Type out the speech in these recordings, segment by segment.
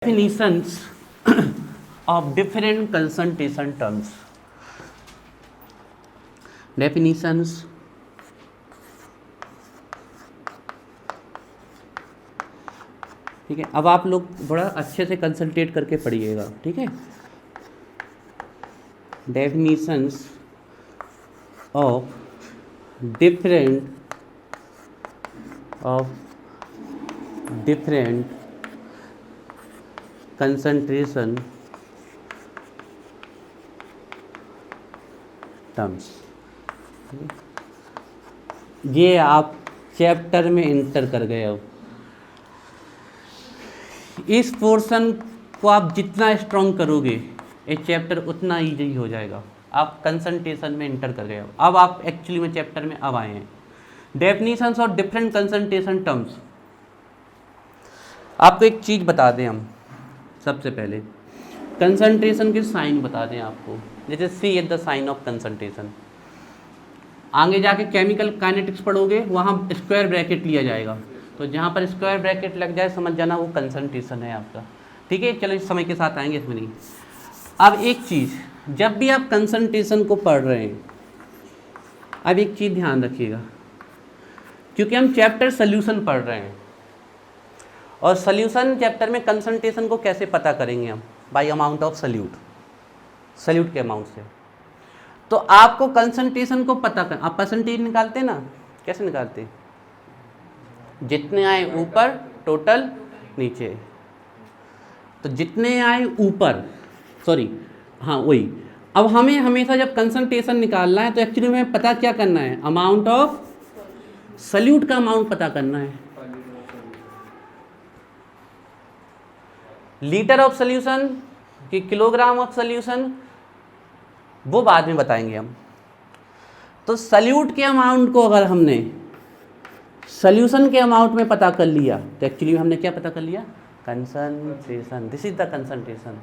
Definitions of different concentration terms. Definitions ठीक है। अब आप लोग बड़ा अच्छे से कंसंट्रेट करके पढ़िएगा, ठीक है। Definitions of different concentration terms. ये आप चैप्टर में इंटर कर गए हो। इस पोर्शन को आप जितना स्ट्रॉन्ग करोगे ये चैप्टर उतना ईजी हो जाएगा। आप कंसंट्रेशन में इंटर कर गए हो। अब आप एक्चुअली में चैप्टर में अब आए हैं। Definitions of different concentration terms. आपको एक चीज़ बता दें हम सबसे पहले, कंसंट्रेशन के साइन बता दें आपको। जैसे C is the sign of concentration. आगे जाके केमिकल काइनेटिक्स पढ़ोगे, वहाँ स्क्वायर ब्रैकेट लिया जाएगा, तो जहाँ पर स्क्वायर ब्रैकेट लग जाए समझ जाना वो कंसंट्रेशन है आपका, ठीक है। चलो इस समय के साथ आएंगे इसमें नहीं। अब एक चीज़, जब भी आप कंसंट्रेशन को पढ़ रहे हैं, अब एक चीज़ ध्यान रखिएगा, क्योंकि हम चैप्टर सोल्यूशन पढ़ रहे हैं और सोल्यूशन चैप्टर में कंसंट्रेशन को कैसे पता करेंगे हम, बाय अमाउंट ऑफ सल्यूट के अमाउंट से। तो आपको कंसंट्रेशन को पता कर, आप परसेंटेज निकालते हैं ना, कैसे निकालते हैं? जितने आए ऊपर टोटल नीचे, तो जितने आए ऊपर, सॉरी हाँ वही। अब हमें हमेशा जब कंसंट्रेशन निकालना है तो एक्चुअली हमें पता क्या करना है, अमाउंट ऑफ सल्यूट का अमाउंट पता करना है। लीटर ऑफ सोल्यूशन कि किलोग्राम ऑफ सोल्यूशन वो बाद में बताएंगे हम। तो सल्यूट के अमाउंट को अगर हमने सोल्यूशन के अमाउंट में पता कर लिया तो एक्चुअली हमने क्या पता कर लिया, concentration. This is the concentration.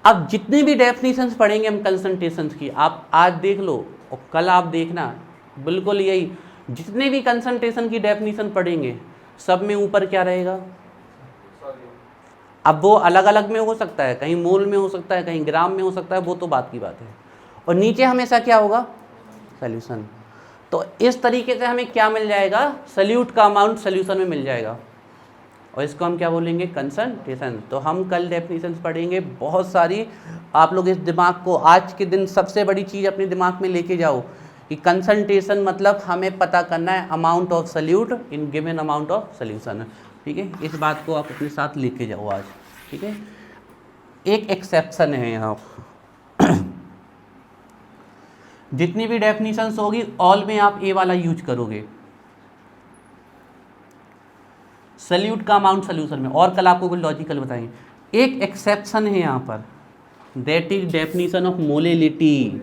अब जितने भी डेफिनेशंस पढ़ेंगे हम कंसंट्रेशन की, आप आज देख लो और कल आप देखना, बिल्कुल यही जितने भी कंसंट्रेशन की डेफिनेशन पढ़ेंगे सब में ऊपर क्या रहेगा। अब वो अलग अलग में हो सकता है, कहीं मोल में हो सकता है, कहीं ग्राम में हो सकता है, वो तो बात की बात है। और नीचे हमेशा क्या होगा, सॉल्यूशन। तो इस तरीके से हमें क्या मिल जाएगा, सल्यूट का अमाउंट सॉल्यूशन में मिल जाएगा और इसको हम क्या बोलेंगे, कंसंट्रेशन। तो हम कल डेफिनेशंस पढ़ेंगे बहुत सारी। आप लोग इस दिमाग को आज के दिन सबसे बड़ी चीज़ अपने दिमाग में लेके जाओ कि कंसंट्रेशन मतलब हमें पता करना है amount of solute in given amount of solution, ठीक है। इस बात को आप अपने साथ लेके जाओ आज, ठीक है। एक एक्सेप्शन है यहाँ, जितनी भी डेफिनेशंस होगी ऑल में आप ए वाला यूज करोगे, सल्यूट का अमाउंट सॉल्यूशन में। और कल आपको कुछ लॉजिकल बताएंगे। एक एक्सेप्शन है यहाँ पर, that is definition of molality.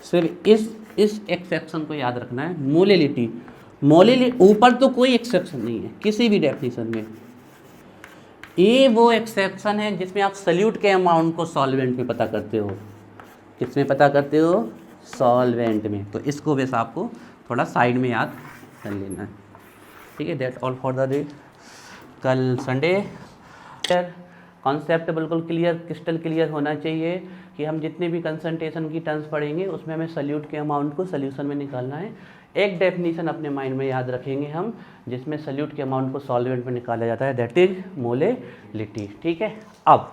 सिर्फ इस एक्सेप्शन को याद रखना है, मोलेलिटी। ऊपर तो कोई एक्सेप्शन नहीं है किसी भी डेफिनेशन में। ये वो एक्सेप्शन है जिसमें आप सल्यूट के अमाउंट को सॉल्वेंट में पता करते हो। किस में पता करते हो, सॉल्वेंट में। तो इसको बस आपको थोड़ा साइड में याद कर लेना है, ठीक है। That all for the day. कल संडे, कॉन्सेप्ट बिल्कुल क्लियर, क्रिस्टल क्लियर होना चाहिए कि हम जितने भी कंसंट्रेशन की टर्म्स पढ़ेंगे उसमें हमें सल्यूट के अमाउंट को सॉल्यूशन में निकालना है। एक डेफिनेशन अपने माइंड में याद रखेंगे हम, जिसमें सल्यूट के अमाउंट को सॉल्वेंट में निकाला जाता है, दैट इज मोलेलिटी, ठीक है। अब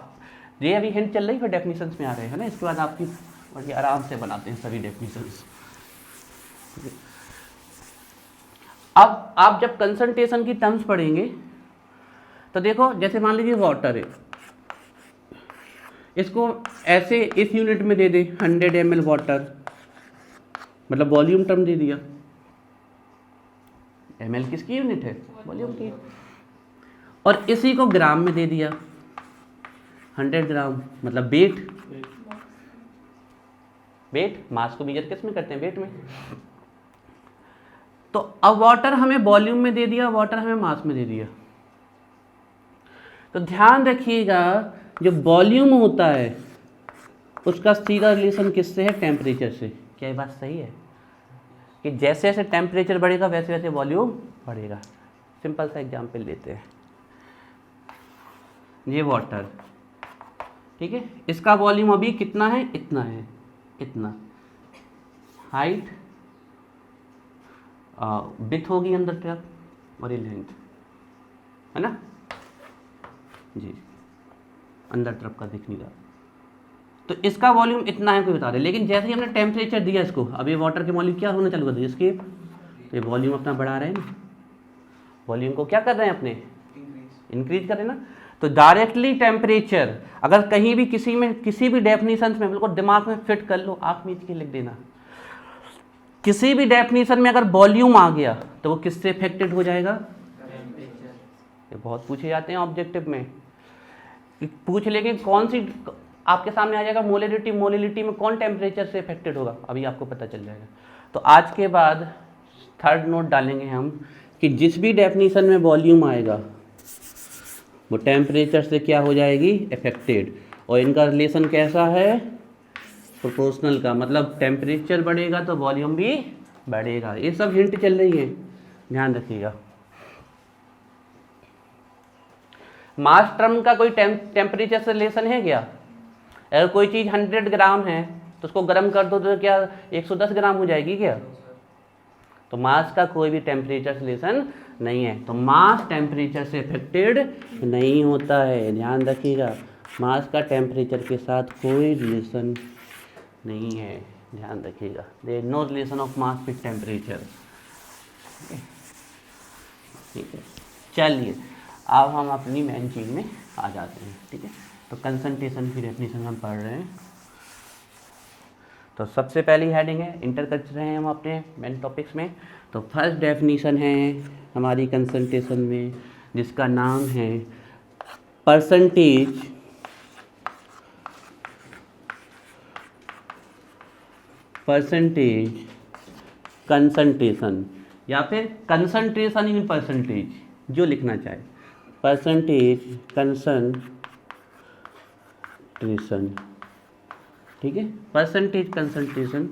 ये अभी हिंट चल रही है, डेफिनेशंस में आ रहे हैं ना, इसके बाद आपकी बड़ी आराम से बनाते हैं सभी डेफिनेशंस। अब आप जब कंसंट्रेशन की टर्म्स पढ़ेंगे तो देखो, जैसे मान लीजिए वाटर है, इसको ऐसे इस यूनिट में दे दे 100 ml वाटर, मतलब वॉल्यूम टर्म दे दिया। ml किसकी यूनिट है, वॉल्यूम की। और इसी को ग्राम में दे दिया, 100 ग्राम मतलब वेट। मास को मेजर किस में करते हैं, वेट में। तो अब वाटर हमें वॉल्यूम में दे दिया, वाटर हमें मास में दे दिया। तो ध्यान रखिएगा, जो वॉल्यूम होता है उसका सीधा रिलेशन किससे है, टेम्परेचर से। क्या ये बात सही है कि जैसे जैसे टेम्परेचर बढ़ेगा वैसे वैसे वॉल्यूम बढ़ेगा। सिंपल सा एग्जाम्पल लेते हैं, ये वाटर, ठीक है, इसका वॉल्यूम अभी कितना है, इतना है, इतना हाइट विड्थ होगी अंदर तरफ और ये लेंथ है ना जी, अंदर तरफ का दिख नहीं रहा। तो इसका वॉल्यूम इतना है कोई बता दे, लेकिन जैसे ही हमने टेम्परेचर दिया इसको, अब ये वाटर के वॉल्यूम क्या होना चालू कर दिया इसके, तो ये वॉल्यूम अपना बढ़ा रहे हैं ना, वॉल्यूम को क्या कर रहे हैं अपने, इंक्रीज कर रहे हैं ना। तो डायरेक्टली टेम्परेचर अगर कहीं भी किसी में किसी भी डेफिनेशन में, बिल्कुल दिमाग में फिट कर लो, आप मीच के लिख देना, किसी भी डेफिनेशन में अगर वॉल्यूम आ गया तो वो किससे इफेक्टेड हो जाएगा, ये बहुत पूछे जाते हैं ऑब्जेक्टिव में, पूछ लेंगे कौन सी, आपके सामने आ जाएगा मोलिलिटी, मोलिलिटी में कौन टेम्परेचर से इफेक्टेड होगा, अभी आपको पता चल जाएगा। तो आज के बाद थर्ड नोट डालेंगे हम कि जिस भी डेफिनेशन में वॉल्यूम आएगा वो टेम्परेचर से क्या हो जाएगी, इफेक्टेड, और इनका रिलेशन कैसा है, प्रोपोर्शनल का, मतलब टेम्परेचर बढ़ेगा तो वॉल्यूम भी बढ़ेगा। ये सब हिंट चल रही है, ध्यान रखिएगा। मास टर्म का कोई टेम्परेचर से रिलेशन है क्या, अगर कोई चीज़ 100 ग्राम है तो उसको गर्म कर दो तो क्या 110 ग्राम हो जाएगी क्या, तो मास का कोई भी टेम्परेचर से रिलेशन नहीं है। तो मास टेम्परेचर से इफेक्टेड नहीं होता है, ध्यान रखिएगा, मास का टेम्परेचर के साथ कोई रिलेशन नहीं है, ध्यान रखिएगा, there is no relation of mass with temperature. ठीक है, चलिए अब हम अपनी मेन चीज़ में आ जाते हैं। ठीक है, तो कंसंट्रेशन की डेफिनेशन हम पढ़ रहे हैं। तो सबसे पहली हेडिंग है, इंटर कर रहे हैं हम अपने मेन टॉपिक्स में। तो फर्स्ट डेफिनेशन है हमारी कंसंट्रेशन में, जिसका नाम है परसेंटेज कंसंट्रेशन, या फिर कंसंट्रेशन इन परसेंटेज, जो लिखना चाहे, परसेंटेज कंसंट्रेशन। ठीक है, परसेंटेज कंसंट्रेशन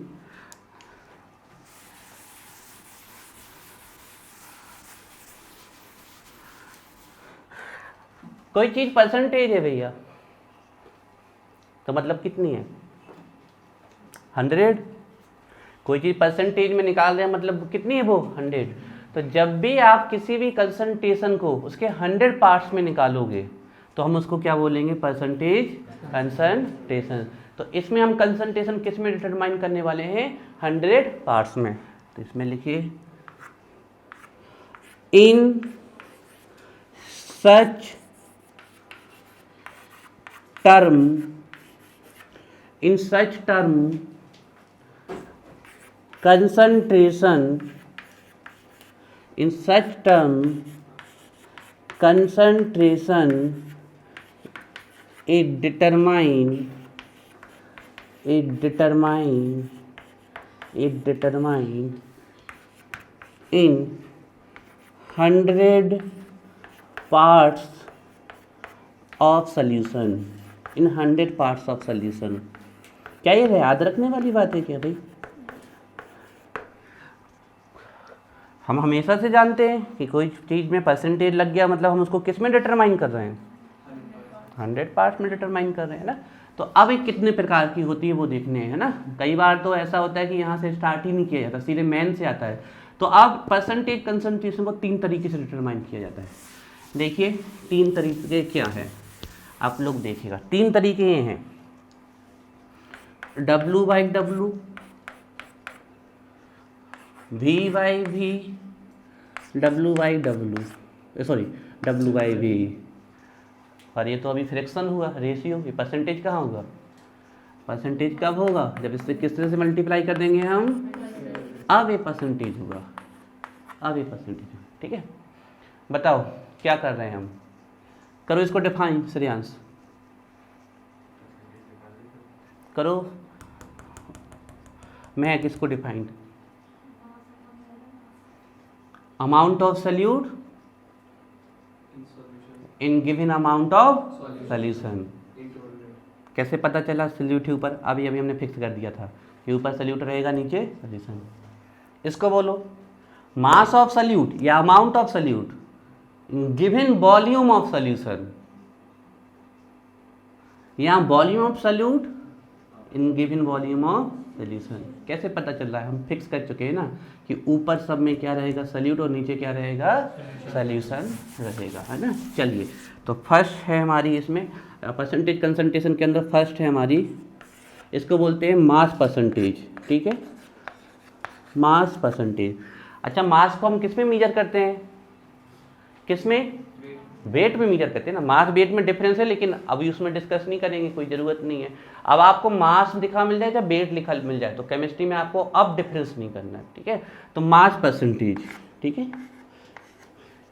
कोई चीज परसेंटेज है भैया, तो मतलब कितनी है, 100। कोई चीज परसेंटेज में निकाल रहे हैं मतलब कितनी है वो, 100। तो जब भी आप किसी भी कंसंट्रेशन को उसके 100 पार्ट्स में निकालोगे तो हम उसको क्या बोलेंगे, परसेंटेज कंसंट्रेशन। तो इसमें हम कंसंट्रेशन किस में डिटरमाइन करने वाले हैं, 100 पार्ट्स में। तो इसमें लिखिए, इन सच term concentration is determined in 100 parts of solution, in 100 parts of solution। क्या ये याद रखने वाली बात है क्या भाई, हम हमेशा से जानते हैं कि कोई चीज़ में परसेंटेज लग गया मतलब हम उसको किस में डिटरमाइन कर रहे हैं, 100 पार्ट्स में डिटरमाइन कर रहे हैं ना। तो अब ये कितने प्रकार की होती है वो देखने हैं ना। कई बार तो ऐसा होता है कि यहाँ से स्टार्ट ही नहीं किया जाता, सीधे मेन से आता है। तो अब परसेंटेज कंसंट्रेशन को 3 तरीके से डिटरमाइन किया जाता है। देखिए 3 तरीके क्या है, आप लोग देखिएगा। 3 तरीके ये हैं, W/W, V/V, W/W, sorry W/V। और ये तो अभी फ्रैक्शन हुआ, रेशियो, ये परसेंटेज कहाँ होगा, परसेंटेज कब होगा, जब इससे किस तरह से मल्टीप्लाई कर देंगे हम, अब ये परसेंटेज होगा, अब ये परसेंटेज। ठीक है, बताओ क्या कर रहे हैं हम, करो इसको डिफाइन, श्रेयांश करो, मैं किसको define, amount of solute in given amount of solution. कैसे पता चला सॉल्यूट के ऊपर, अभी हमने फिक्स कर दिया था कि ऊपर सॉल्यूट रहेगा नीचे सॉल्यूशन। इसको बोलो मास ऑफ सल्यूट या amount of solute given volume of solution, या volume of solute in given volume of solution. कैसे पता चल रहा है? हम फिक्स कर चुके हैं ना कि ऊपर सब में क्या रहेगा, सल्यूट, और नीचे क्या रहेगा, सॉल्यूशन रहेगा, है ना। चलिए, तो फर्स्ट है हमारी इसमें परसेंटेज कंसंट्रेशन के अंदर फर्स्ट है हमारी, इसको बोलते हैं मास परसेंटेज। ठीक है, मास परसेंटेज। अच्छा, मास को हम किस में मेजर करते हैं? किस में? वेट में मेजर करते हैं ना। मास वेट में डिफरेंस है, लेकिन अभी उसमें डिस्कस नहीं करेंगे, कोई ज़रूरत नहीं है। अब आपको मास लिखा मिल जाए या वेट लिखा मिल जाए तो केमिस्ट्री में आपको अब डिफरेंस नहीं करना है। ठीक है, तो मास परसेंटेज। ठीक है,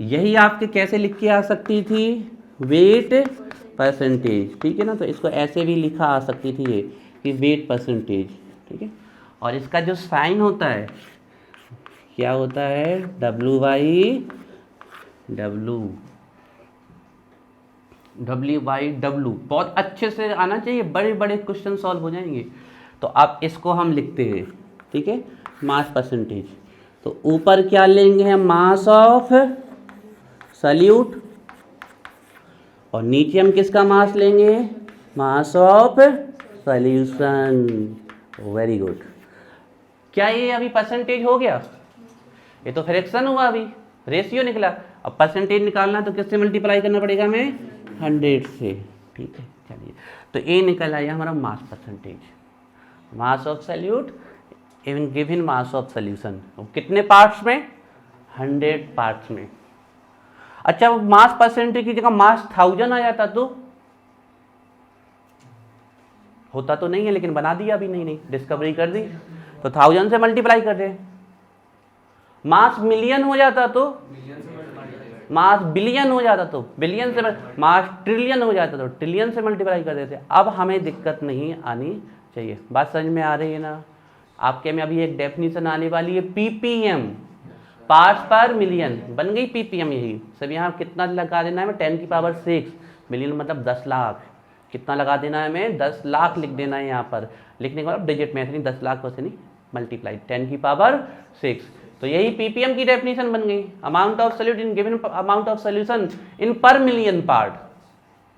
यही आपके कैसे लिख के आ सकती थी, वेट परसेंटेज। ठीक है ना, तो इसको ऐसे भी लिखा आ सकती थी ये कि वेट परसेंटेज। ठीक है, और इसका जो साइन होता है क्या होता है, W/W। W/W बहुत अच्छे से आना चाहिए, बड़े बड़े क्वेश्चन सॉल्व हो जाएंगे। तो अब इसको हम लिखते हैं। ठीक है, मास परसेंटेज। तो ऊपर क्या लेंगे हम, मास ऑफ सल्यूट, और नीचे हम किसका मास लेंगे, mass of solution. Very good. क्या ये अभी परसेंटेज हो गया? ये तो फ्रैक्शन हुआ, अभी रेशियो निकला। अब परसेंटेज निकालना तो किससे मल्टीप्लाई करना पड़ेगा हमें, 100 से। ठीक है, चलिए, तो ये निकल आया हमारा mass percentage, mass of salute even given mass of solution. कितने पार्ट्स में, 100 पार्ट्स में। अच्छा, मास परसेंटेज की जगह मास 1000 आ जाता तो होता तो नहीं है, लेकिन बना दिया अभी, नहीं डिस्कवरी कर दी, तो 1000 से मल्टीप्लाई कर दे। मास मिलियन हो जाता तो, मास बिलियन हो जाता तो बिलियन से, मास ट्रिलियन हो जाता तो ट्रिलियन से मल्टीप्लाई कर देते। अब हमें दिक्कत नहीं आनी चाहिए। बात समझ में आ रही है ना? आपके में अभी एक डेफिनेशन आने वाली है, पीपीएम, पार्ट्स पर मिलियन, बन गई पीपीएम। यही सब यहाँ कितना लगा देना है हमें, 10⁶, मिलियन मतलब 10 लाख। कितना लगा देना है हमें, 10 लाख लिख देना है यहाँ पर। लिखने के बाद डिजिट में ऐसे नहीं, 10 लाख वैसे नहीं, मल्टीप्लाई 10⁶। तो यही पीपीएम की डेफिनेशन बन गई, amount of solute in given amount of solution इन पर मिलियन पार्ट,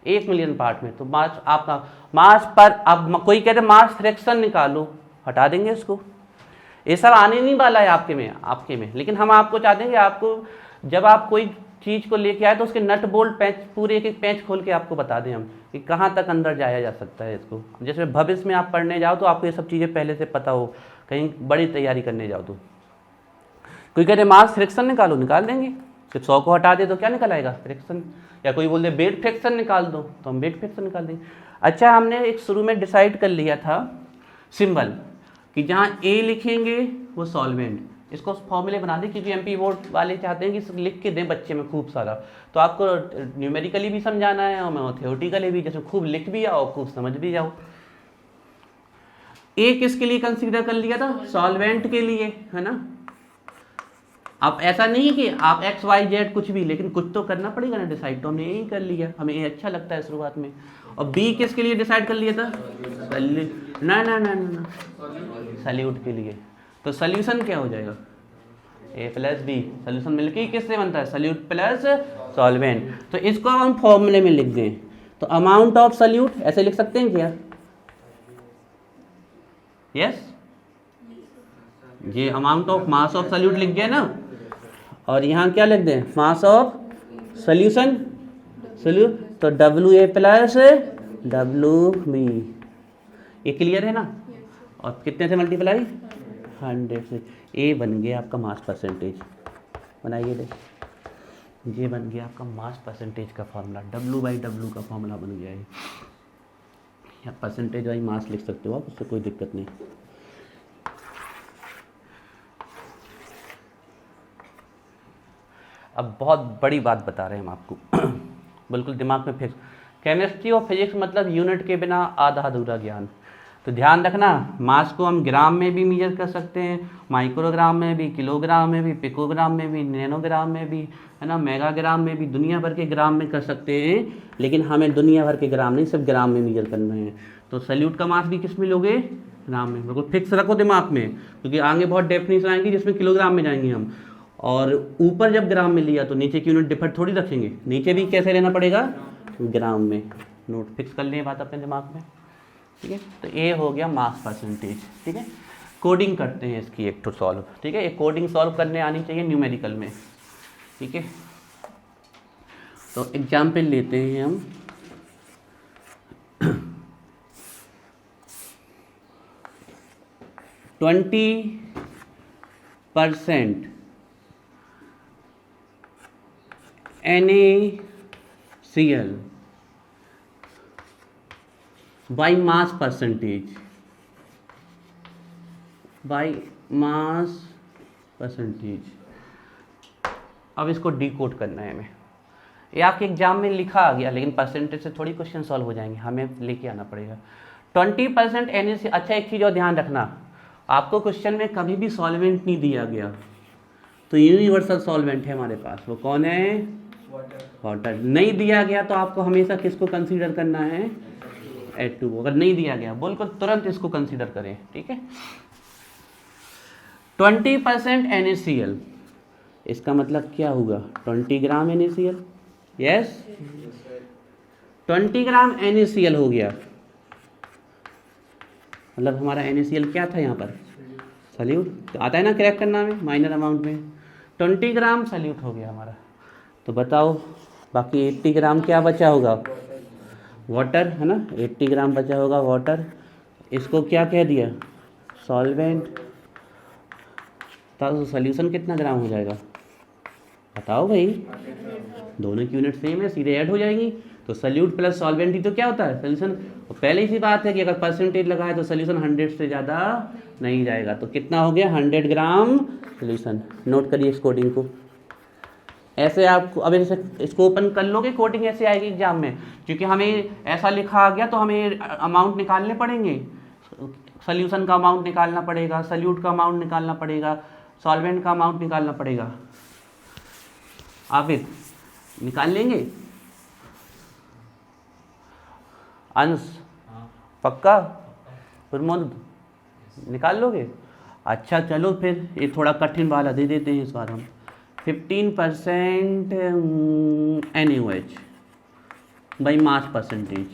1 मिलियन पार्ट में। तो मास आपका मास पर, अब कोई कहते मास फ्रैक्शन निकालो, हटा देंगे इसको। ये सब आने नहीं वाला है आपके में, लेकिन हम आपको चाहते हैं कि आपको जब आप कोई चीज़ को लेके आए तो उसके नट बोल्ट पैच, पूरे एक पैच खोल के आपको बता दें हम कि कहाँ तक अंदर जाया जा सकता है इसको। जैसे भविष्य में आप पढ़ने जाओ तो आपको ये सब चीज़ें पहले से पता हो, कहीं बड़ी तैयारी करने जाओ तो। कोई कहते मास फ्रैक्शन निकालो, निकाल देंगे। सिर्फ 100 को हटा दे तो क्या निकल आएगा, फ्रैक्शन। या कोई बोल दे वेट फ्रैक्शन निकाल दो, तो हम वेट फ्रैक्शन निकाल देंगे। अच्छा, हमने एक शुरू में डिसाइड कर लिया था सिंबल कि जहाँ ए लिखेंगे वो सॉल्वेंट। इसको फॉर्मूले बना दें, क्योंकि एमपी बोर्ड वाले चाहते हैं कि लिख के दें बच्चे में खूब सारा। तो आपको न्यूमेरिकली भी समझाना है और थ्योरेटिकली भी, जैसे खूब लिख भी आओ, खूब समझ भी जाओ। ए किसके लिए कंसीडर कर लिया था, सॉल्वेंट के लिए, है ना। अब ऐसा नहीं कि आप XYZ कुछ भी, लेकिन कुछ तो करना पड़ेगा ना डिसाइड। तो हमने यही कर लिया, हमें ये अच्छा लगता है शुरुआत में। और बी किसके लिए डिसाइड कर लिया था, ना सल्यूट के लिए। तो सॉल्यूशन क्या हो जाएगा, A+B, सॉल्यूशन मिलके किससे बनता है, सल्यूट प्लस सॉल्वेंट। तो इसको हम फॉर्मूले में लिख दें, तो अमाउंट ऑफ सल्यूट ऐसे लिख सकते हैं क्या, यस। ये amount of mass of salute लिख गए ना, और यहाँ क्या लिख दें, मास ऑफ सॉल्यूशन, सल्यूट, तो WA प्लस WB। ये क्लियर है ना। और कितने से मल्टीप्लाई, 100 से। ए बन गया आपका मास परसेंटेज। बनाइए दे, ये बन गया आपका मास परसेंटेज का फॉर्मूला, W/W का फॉर्मूला बन गया है। या परसेंटेज वाई मास लिख सकते हो आप, उससे कोई दिक्कत नहीं। अब बहुत बड़ी बात बता रहे हैं हम आपको, बिल्कुल दिमाग में फिक्स। केमिस्ट्री और फिजिक्स मतलब यूनिट के बिना आधा अधूरा ज्ञान। तो ध्यान रखना, मास को हम ग्राम में भी मेजर कर सकते हैं, माइक्रोग्राम में भी, किलोग्राम में भी, पिकोग्राम में भी, नैनोग्राम में भी, है ना, मेगाग्राम में भी, दुनिया भर के ग्राम में कर सकते हैं। लेकिन हमें दुनिया भर के ग्राम नहीं, सिर्फ ग्राम में मेजर करना है। तो सल्यूट का मास भी किस में लोगे, ग्राम में। बिल्कुल फिक्स रखो दिमाग में, क्योंकि आगे बहुत डेफिनेशन आएंगी जिसमें किलोग्राम में जाएंगे हम। और ऊपर जब ग्राम में लिया तो नीचे की यूनिट डिफर थोड़ी रखेंगे, नीचे भी कैसे लेना पड़ेगा, ग्राम में। नोट फिक्स कर लें बात अपने दिमाग में, ठीक है। तो ये हो गया मास परसेंटेज, ठीक है। कोडिंग करते हैं इसकी एक तो सॉल्व, ठीक है। एक कोडिंग सॉल्व करने आनी चाहिए न्यूमेरिकल में, ठीक है। तो एग्जाम्पल लेते हैं हम, 20% NaCl by mass percentage, by mass percentage। अब इसको डिकोड करना है हमें। ये आपके एग्जाम में लिखा आ गया, लेकिन परसेंटेज से थोड़ी क्वेश्चन सॉल्व हो जाएंगे, हमें लेके आना पड़ेगा। 20% NaCl। अच्छा एक चीज़ और ध्यान रखना, आपको क्वेश्चन में कभी भी सॉल्वेंट नहीं दिया गया तो यूनिवर्सल सॉल्वेंट है हमारे पास, वो कौन है, वाटर। नहीं दिया गया तो आपको हमेशा किसको कंसीडर करना है, H2O। अगर नहीं दिया गया बिल्कुल तुरंत इसको कंसीडर करें, ठीक है। 20% NaCl, इसका मतलब क्या होगा, 20 ग्राम NaCl, यस 20 ग्राम NaCl हो गया, मतलब हमारा NaCl क्या था यहाँ पर, सल्यूट। आता है ना क्रैक करना में, माइनर अमाउंट में। 20 ग्राम सल्यूट हो गया हमारा। तो बताओ बाकी 80 ग्राम क्या बचा होगा, वाटर, है ना। 80 ग्राम बचा होगा वाटर, इसको क्या कह दिया, सॉल्वेंट। तो सॉल्यूशन कितना ग्राम हो जाएगा, बताओ भाई, दोनों की यूनिट सेम है, सीधे ऐड हो जाएगी। तो सल्यूट प्लस सॉल्वेंट ही तो क्या होता है, सोल्यूशन। तो पहले ही बात है कि अगर परसेंटेज लगाए तो सोल्यूशन 100 से ज़्यादा नहीं जाएगा। तो कितना हो गया, 100 ग्राम सोल्यूशन। नोट करिए इस कोडिंग को। ऐसे आपको अब ऐसे इसको ओपन कर लोगे, कोडिंग ऐसे आएगी एग्जाम में, क्योंकि हमें ऐसा लिखा आ गया तो हमें अमाउंट निकालने पड़ेंगे। सोल्यूशन का अमाउंट निकालना पड़ेगा, सल्यूट का अमाउंट निकालना पड़ेगा, सॉल्वेंट का अमाउंट निकालना पड़ेगा। आप निकाल लेंगे अंश, पक्का, प्रमोद निकाल लोगे। अच्छा चलो फिर ये थोड़ा कठिन वाला दे देते हैं इस बार हम। 15% NaOH बाई मास परसेंटेज,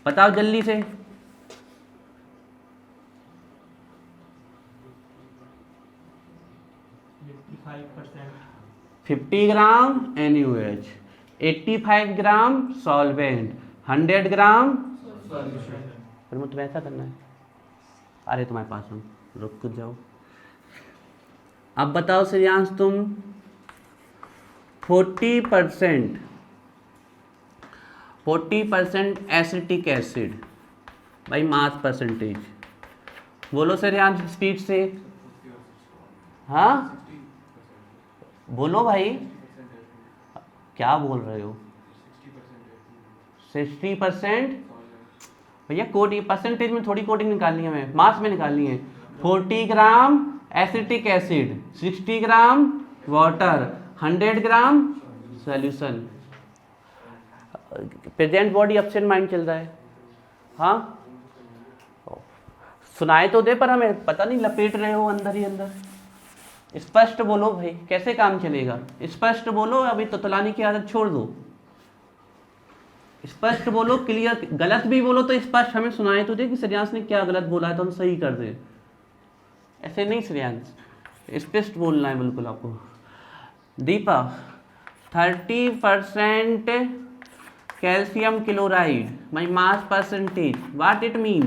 बताओ जल्दी से। 50 ग्राम NaOH, 85 ग्राम सॉल्वेंट, 100 ग्राम फिर मुझे ऐसा करना है। अरे तुम्हारे पास हम रुक जाओ। अब बताओ श्रेयांश तुम 40% acetic acid by mass percentage, बोलो श्रेयांश स्पीड से। हाँ बोलो भाई, क्या बोल रहे हो, 60%। भैया कोडिंग परसेंटेज में थोड़ी कोडिंग निकालनी है, हमें मास में निकालनी है। 40 gram acetic acid, 60 gram water, 100 gram solution. Present body absent mind चल रहा है। हाँ सुनाए तो दे, पर हमें पता नहीं, लपेट रहे हो अंदर ही अंदर। स्पष्ट बोलो भाई, कैसे काम चलेगा, स्पष्ट बोलो। अभी तोतलानी की आदत छोड़ दो, स्पष्ट बोलो, क्लियर। गलत भी बोलो तो स्पष्ट हमें सुनाए तो दे कि श्रेयांश ने क्या गलत बोला है तो हम सही कर दें। ऐसे नहीं श्रेयांश, स्पष्ट बोलना है बिल्कुल आपको। Deepa 30% calcium chloride by mass percentage, what it mean.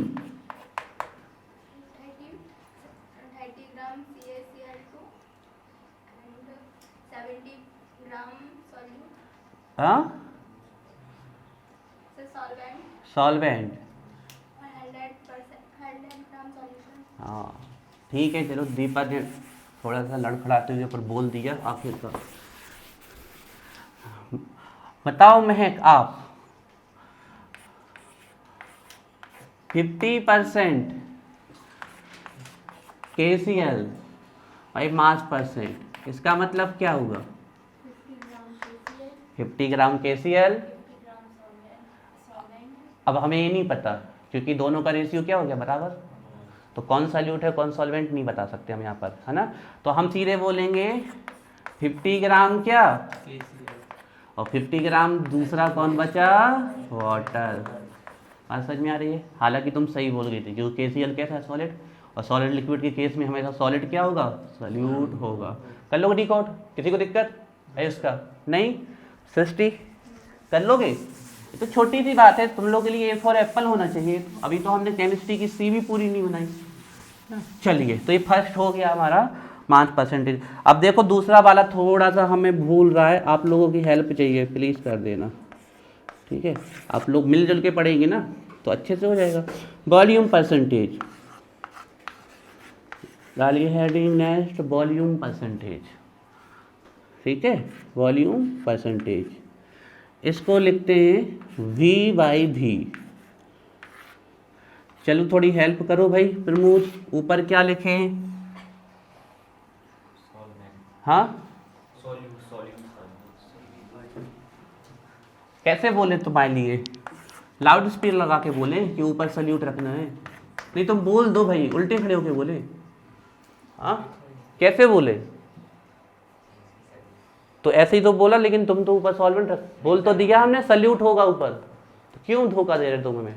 30 gram CaCl2 and 70 gram solute। हाँ सॉल्वेंट 100 ग्राम सॉल्यूशन। हाँ ठीक है, चलो दीपा ने थोड़ा सा लड़खड़ाते हुए पर बोल दिया आखिरकार। बताओ महक आप 50% KCl बाई मास परसेंट, इसका मतलब क्या होगा, 50 ग्राम KCl। अब हमें ये नहीं पता क्योंकि दोनों का रेशियो क्या हो गया, बराबर। तो कौन सॉल्यूट है कौन सॉल्वेंट नहीं बता सकते हम यहाँ पर, है ना। तो हम सीधे बोलेंगे 50 ग्राम क्या, और 50 ग्राम दूसरा कौन बचा, वाटर। बात समझ में आ रही है। हालांकि तुम सही बोल गई थी, क्योंकि KCl कैसा है, सॉलिड, और सॉलिड लिक्विड के केस में हमेशा सॉलिड क्या होगा, सॉल्यूट होगा। कर लोगे डिकोड, किसी को दिक्कत है इसका, नहीं, सृष्टि कर लोगे। ये तो छोटी सी बात है, तुम लोग के लिए A फॉर एप्पल होना चाहिए। अभी तो हमने केमिस्ट्री की C भी पूरी नहीं बनाई। चलिए, तो ये फर्स्ट हो गया हमारा 5%। अब देखो दूसरा वाला थोड़ा सा हमें भूल रहा है, आप लोगों की हेल्प चाहिए, प्लीज़ कर देना, ठीक है। आप लोग मिलजुल के पढ़ेंगे ना तो अच्छे से हो जाएगा। वॉल्यूम परसेंटेज, डालिए हेडिंग नेक्स्ट, वॉल्यूम परसेंटेज, ठीक है। वॉल्यूम परसेंटेज, इसको लिखते हैं V/V। चलो थोड़ी हेल्प करो भाई प्रमोद, ऊपर क्या लिखें, हाँ कैसे बोले तुम्हारे लिए, लाउड स्पीकर लगा के बोले कि ऊपर सल्यूट रखना है, नहीं तुम बोल दो भाई, उल्टे खड़े होके बोले, हाँ कैसे बोले, तो ऐसे ही तो बोला, लेकिन तुम तो ऊपर सॉल्वेंट रख, बोल तो दिया हमने सल्यूट होगा ऊपर, तो क्यों धोखा दे रहे तुम हमें,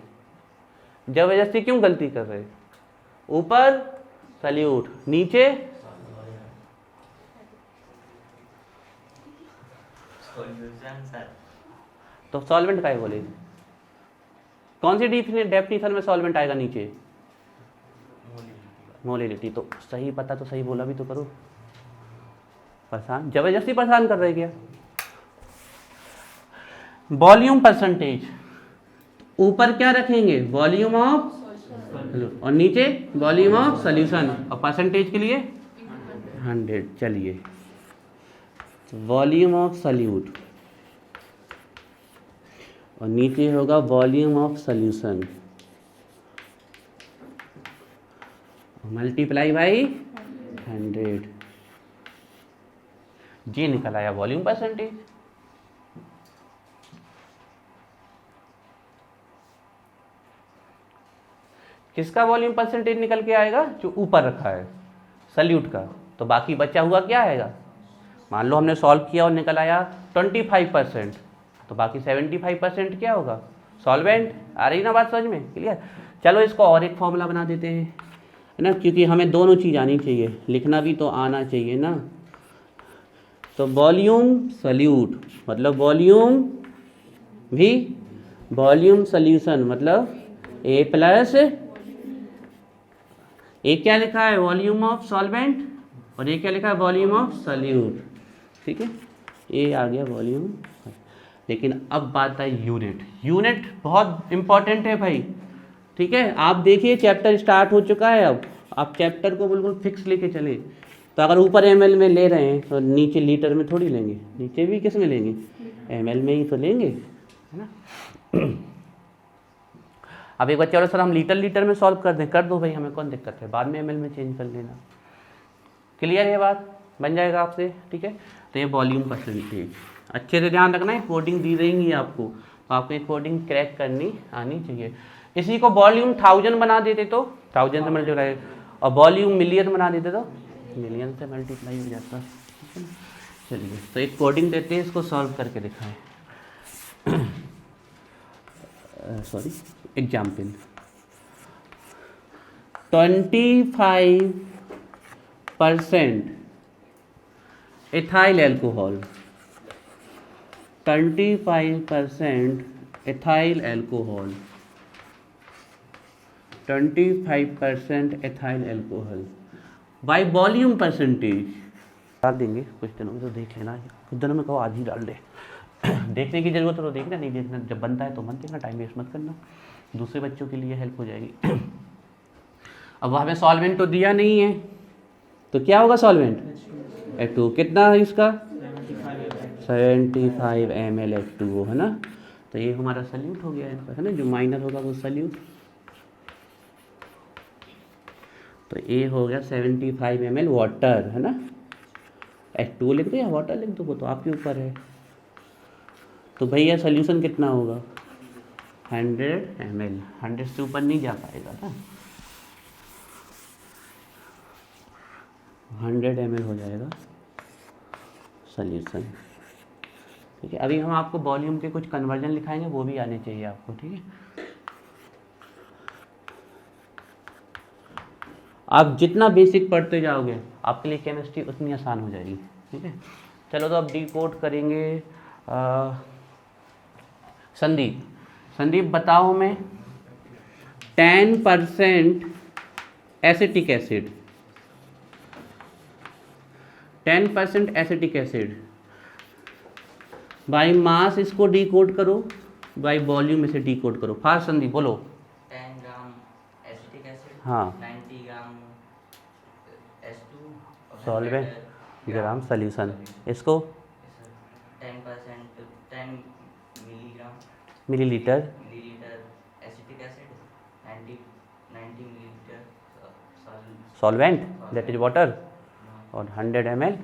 जबरदस्ती क्यों गलती कर रहे, ऊपर सल्यूट नीचे तो सॉल्वेंट का ही बोले, कौन सी डेफिनेशन में सॉल्वेंट आएगा नीचे, मोलिलिटी। तो सही पता तो सही बोला भी तो करो, परेशान जबरदस्ती परेशान कर रहे क्या। वॉल्यूम परसेंटेज, ऊपर क्या रखेंगे, वॉल्यूम ऑफ, और नीचे वॉल्यूम ऑफ सॉल्यूशन, और परसेंटेज के लिए 100। चलिए, वॉल्यूम ऑफ सॉल्यूट और नीचे होगा volume of solution multiply by 100, ये निकल आया वॉल्यूम परसेंटेज। किसका वॉल्यूम परसेंटेज निकल के आएगा, जो ऊपर रखा है सल्यूट का, तो बाकी बचा हुआ क्या आएगा, मान लो हमने सॉल्व किया और निकल आया 25%, तो बाकी 75% क्या होगा, सॉल्वेंट। आ रही ना बात समझ में, क्लियर। चलो इसको और एक फॉर्मूला बना देते हैं, है ना, क्योंकि हमें दोनों चीज़ आनी चाहिए, लिखना भी तो आना चाहिए ना। तो वॉल्यूम सल्यूट मतलब वॉल्यूम भी, वॉल्यूम सॉल्यूशन मतलब A प्लस, एक क्या लिखा है वॉल्यूम ऑफ सॉल्वेंट, और एक क्या लिखा है वॉल्यूम ऑफ सॉल्यूट, ठीक है। ये आ गया वॉल्यूम। लेकिन अब बात है यूनिट, यूनिट बहुत इंपॉर्टेंट है भाई, ठीक है। आप देखिए चैप्टर स्टार्ट हो चुका है, अब आप चैप्टर को बिल्कुल फिक्स लेके चले। तो अगर ऊपर ml में ले रहे हैं तो नीचे लीटर में थोड़ी लेंगे, नीचे भी किस में लेंगे, ml में ही तो लेंगे, है ना। अब एक बार चलो सर हम लीटर में सॉल्व कर दें, कर दो भाई, हमें कौन दिक्कत है, बाद में ml में चेंज कर लेना। क्लियर है बात, बन जाएगा आपसे, ठीक है। तो ये वॉल्यूम परसेंटेज अच्छे से ध्यान रखना है, कोडिंग दी रहेंगी आपको, तो आपको एक कोडिंग क्रैक करनी आनी चाहिए। इसी को वॉल्यूम 1000 बना देते तो 1000 से मल्टीप्लाई, और वॉल्यूम मिलियन बना देते तो मिलियन से मल्टीप्लाई हो जाता, ठीक है ना। चलिए, तो एक कोडिंग देते हैं, इसको सॉल्व करके दिखाएं। Sorry, example 25% ethyl alcohol, 25% ethyl alcohol, 25% ethyl alcohol by volume percentage. डाल देंगे कुछ दिनों में, तो देख लेना, कुछ दिनों में कहो आज ही डाल दे। देखने की जरूरत है तो देखना, नहीं देखना, जब बनता है तो मत देखना, टाइम वेस्ट मत करना, दूसरे बच्चों के लिए हेल्प हो जाएगी। अब हमें सॉल्वेंट तो दिया नहीं है, तो क्या होगा सॉल्वेंट, H2O कितना है इसका, 75 ml H2O, है ना। तो ये हमारा सल्यूट हो गया है ना, जो माइनर होगा वो सल्यूट। तो ये हो गया 75 ml वाटर, है ना। H2O लिख दो या वाटर लिख दो, वो तो आपके ऊपर है। तो भैया सोल्यूशन कितना होगा, 100 ml, 100 से ऊपर नहीं जा पाएगा ना, 100 ml हो जाएगा। सॉल्यूशन। ठीक है, अभी हम आपको वॉल्यूम के कुछ कन्वर्जन लिखाएंगे, वो भी आने चाहिए आपको। ठीक है, आप जितना बेसिक पढ़ते जाओगे आपके लिए केमिस्ट्री उतनी आसान हो जाएगी। ठीक है, चलो तो अब डिकोड करेंगे। संदीप बताओ हमें 10% acetic acid, 10% acetic acid by mass इसको डिकोड करो, बाई वॉल्यूम इसे डिकोड करो। फास्ट संदीप बोलो। 10 ग्राम एसिटिक एसिड, हाँ। 90 ग्राम H2 और सॉल्वेंट 100 ग्राम सॉल्यूशन। इसको 10% 10 milligram millilitre millilitre acetic acid, 90 millilitre solvent that is water और 100 ml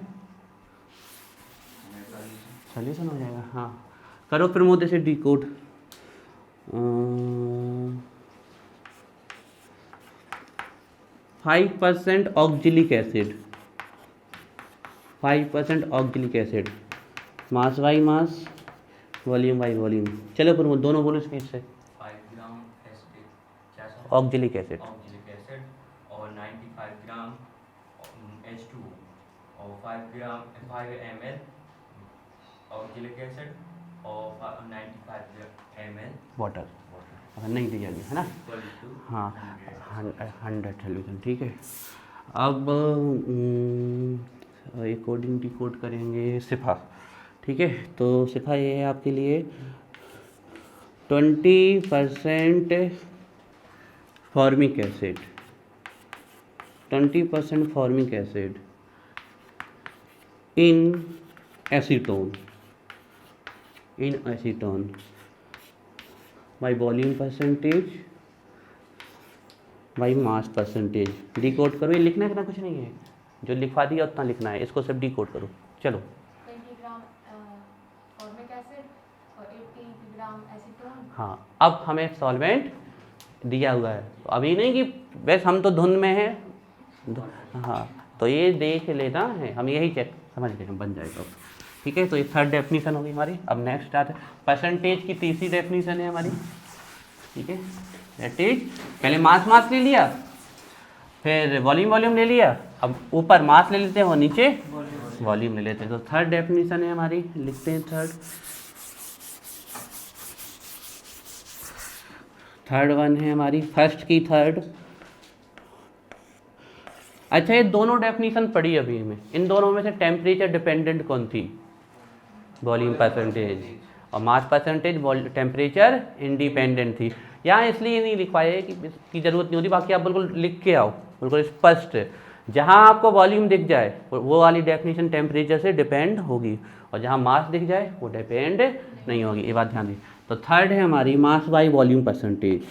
सॉल्यूशन हो जाएगा। हाँ, करो प्रमोद से decode. 5% oxalic acid, 5% oxalic acid, mass by mass, volume by volume. चलो प्रमोद दोनों बोलो स्पीड से। 5 ग्राम एसिटिक क्या ऑक्जेलिक एसिड ऑक्जेलिक एसिड और 95 ग्राम H2 और 5 ml ऑक्जेलिक एसिड और 95 ml वाटर, अगर नहीं दिया गया है ना। equal to हाँ 100 सॉल्यूशन। ठीक है, अब अकॉर्डिंग डिकोड करेंगे सिफा। ठीक है, तो सिफा ये है आपके लिए 20% formic acid, 20% formic acid in acetone, in acetone by volume percentage by mass percentage. Decode करो, ये लिखना है, कुछ नहीं है, जो लिखवा दिया उतना लिखना है, इसको सब डिकोड करो। चलो 20 ग्राम फॉर्मिक एसिड और 80 ग्राम एसीटोन। हाँ, अब हमें सॉल्वेंट दिया हुआ है, तो अभी नहीं कि बस हम तो धुन में हैं। हाँ, तो ये देख लेना है, हम यही चेक समझ गए, हम बन जाएगा। ठीक है, तो ये थर्ड डेफिनीशन होगी हमारी। अब नेक्स्ट आते हैं परसेंटेज की तीसरी डेफिनीशन है हमारी। ठीक है, दैट इज पहले मास ले लिया, फिर वॉल्यूम ले लिया, अब ऊपर मास ले लेते हैं और नीचे वॉल्यूम ले लेते हैं। तो थर्ड डेफिनीशन है हमारी, लिखते हैं थर्ड वन है हमारी, फर्स्ट की थर्ड। अच्छा, ये दोनों डेफिनीशन पढ़ी अभी हमें, इन दोनों में से टेम्परेचर डिपेंडेंट कौन थी? वॉल्यूम परसेंटेज, और मास परसेंटेज टेम्परेचर इंडिपेंडेंट थी। यहाँ इसलिए नहीं लिखवाया है कि इसकी ज़रूरत नहीं होती, बाकी आप बिल्कुल लिख के आओ, बिल्कुल स्पष्ट। जहाँ आपको वॉल्यूम दिख जाए वो वाली डेफिनेशन टेम्परेचर से डिपेंड होगी, और जहाँ मास दिख जाए वो डिपेंड नहीं होगी, ये बात ध्यान दी। तो थर्ड है हमारी मास by volume percentage,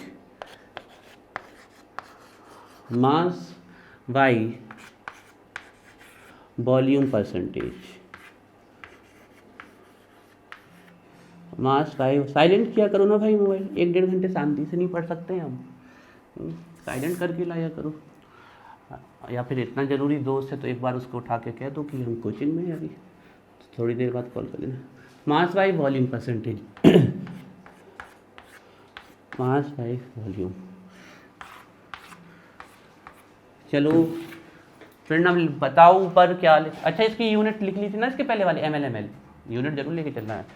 mass by volume percentage, mass by. Silent किया करो ना भाई मोबाइल, 1-1.5 घंटे शांति से नहीं पढ़ सकते हैं हम, साइलेंट करके लाया करो। या फिर इतना ज़रूरी दोस्त है तो एक बार उसको उठा के कह दो कि हम कोचिंग में हैं अभी, थोड़ी देर बाद कॉल कर लेना। मास by volume percentage, mass by volume. चलो फिर ना बताओ ऊपर क्या अच्छा इसकी यूनिट लिख ली थी ना, इसके पहले वाले ml यूनिट जरूर लेके चलना है।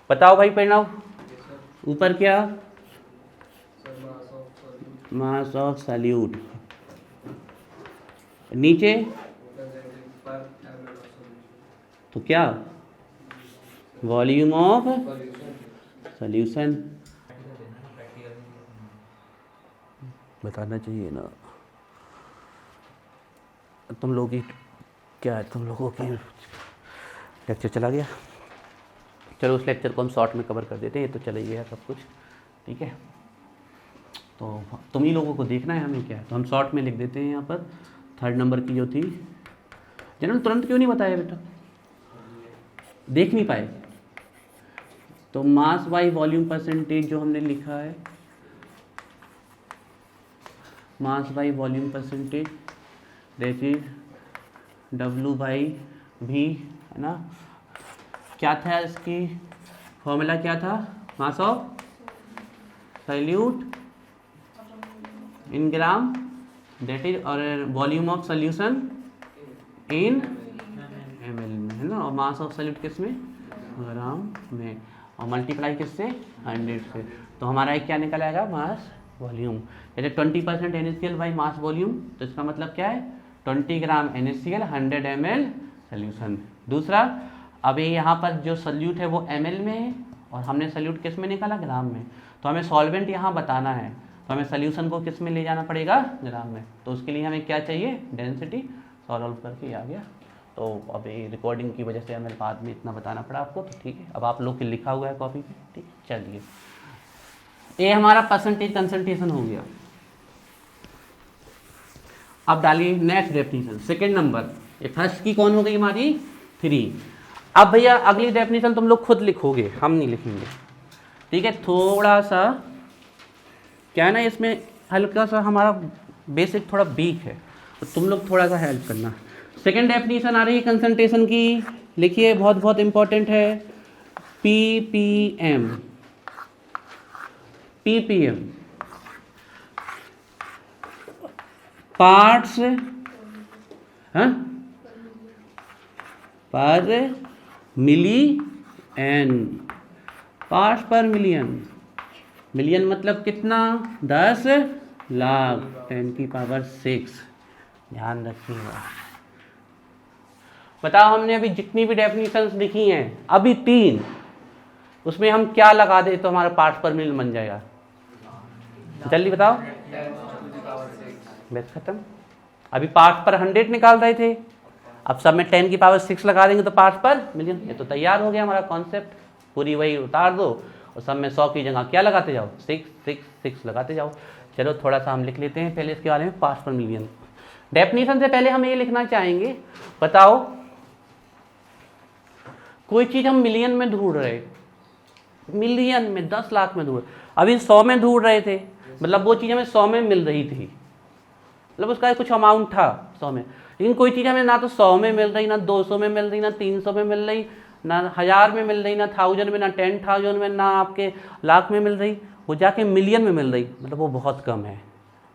बताओ भाई परिणाम, ऊपर क्या? मास ऑफ सॉल्यूट, नीचे तो क्या? Volume of solution. बताना चाहिए ना तुम लोग की, क्या है तुम लोगों की लेक्चर चला गया। चलो उस लेक्चर को हम शॉर्ट में कवर कर देते हैं, ये तो चला ही गया सब कुछ। ठीक है, तो तुम ही लोगों को देखना है, हमें क्या है, तो हम शॉर्ट में लिख देते हैं यहाँ पर। थर्ड नंबर की जो थी, जनरल तुरंत क्यों नहीं बताया बेटा, देख नहीं पाए? तो मास बाई वॉल्यूम परसेंटेज जो हमने लिखा है, mass by volume percentage that is W/V, है ना, क्या था इसकी फॉर्मूला, क्या था, mass of solute in gram, that is, और volume of solution in ml में, है ना, और मास ऑफ सॉल्यूट किस में, ग्राम में, और मल्टीप्लाई किससे, 100 से। तो हमारा एक क्या निकल आएगा, मास वॉल्यूम। जैसे 20% NaCl बाई मास वॉल्यूम, तो इसका मतलब क्या है, 20 ग्राम NaCl 100 ml सोल्यूशन। दूसरा, अभी यहाँ पर जो सोल्यूट है वो ml में है और हमने सोल्यूट किस में निकाला, ग्राम में। तो हमें सॉल्वेंट यहाँ बताना है, तो हमें सोल्यूशन को किस में ले जाना पड़ेगा, ग्राम में। तो उसके लिए हमें क्या चाहिए, डेंसिटी, सॉल्व करके आ गया। तो अभी रिकॉर्डिंग की वजह से हमें बाद में इतना बताना पड़ा आपको, तो ठीक है। अब आप लोग के लिखा हुआ है कॉपी पे, ठीक, चलिए। ये हमारा परसेंटेज कंसंट्रेशन हो गया। अब डालिए नेक्स्ट डेफिनेशन, सेकंड नंबर। ये फर्स्ट की कौन हो गई हमारी, 3। अब भैया अगली डेफिनेशन तुम लोग खुद लिखोगे, हम नहीं लिखेंगे, ठीक है। थोड़ा सा क्या है ना, इसमें हल्का सा हमारा बेसिक थोड़ा वीक है, तो तुम लोग थोड़ा सा हेल्प करना। सेकेंड डेफिनेशन आ रही है कंसंट्रेशन की, लिखिए, बहुत बहुत इंपॉर्टेंट है, ppm। ppm पार्ट्स पर मिलियन, पार्ट्स पर मिलियन। मिलियन मतलब कितना, 10 लाख, 10⁶। ध्यान रखिएगा। बताओ, हमने अभी जितनी भी डेफिनेशंस लिखी हैं, अभी 3, उसमें हम क्या लगा दे तो हमारा पार्ट्स पर मिलियन बन जाएगा, जल्दी बताओ। बस खत्म। अभी पार्ट्स पर 100 निकाल रहे थे, अब सब में 10⁶ लगा देंगे तो पार्ट्स पर मिलियन। ये तो तैयार हो गया हमारा कॉन्सेप्ट, पूरी वही उतार दो और सब में 100 की जगह क्या लगाते जाओ, 6 6 6 लगाते जाओ। चलो थोड़ा सा हम लिख लेते हैं पहले इसके बारे में, पार्ट्स पर मिलियन। डेफिनेशन से पहले हम ये लिखना चाहेंगे, बताओ कोई चीज़ हम मिलियन में ढूंढ रहे, मिलियन में 10 लाख में ढूंढ, अभी 100 में ढूंढ रहे थे, मतलब वो चीज़ हमें 100 में मिल रही थी, मतलब उसका कुछ अमाउंट था 100 में। लेकिन कोई चीज़ हमें ना तो 100 में मिल रही, ना 200 में मिल रही, ना 300 में मिल रही, ना 1000 में मिल रही, ना 1000 में, ना 10,000 में, ना आपके लाख में मिल रही, वो जाके मिलियन में मिल रही, मतलब वो बहुत कम है।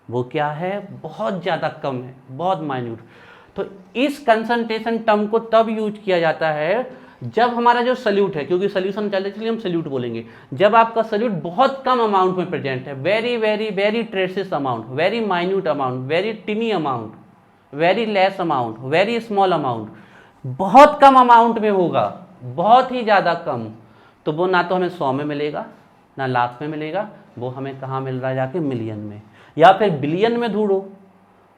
वो क्या है, बहुत ज़्यादा कम है, बहुत माइन्यूट। तो इस कंसंट्रेशन टर्म को तब यूज किया जाता है जब हमारा जो सल्यूट है, क्योंकि सोल्यूशन चल रही है इसलिए हम सल्यूट बोलेंगे, जब आपका सल्यूट बहुत कम अमाउंट में प्रेजेंट है, very very very traces amount, very minute amount, very tiny amount, very less amount, very small amount, बहुत कम अमाउंट में होगा, बहुत ही ज़्यादा कम, तो वो ना तो हमें 100 में मिलेगा, ना लाख में मिलेगा, वो हमें कहाँ मिल रहा है, जाके मिलियन में। या फिर बिलियन में ढूंढो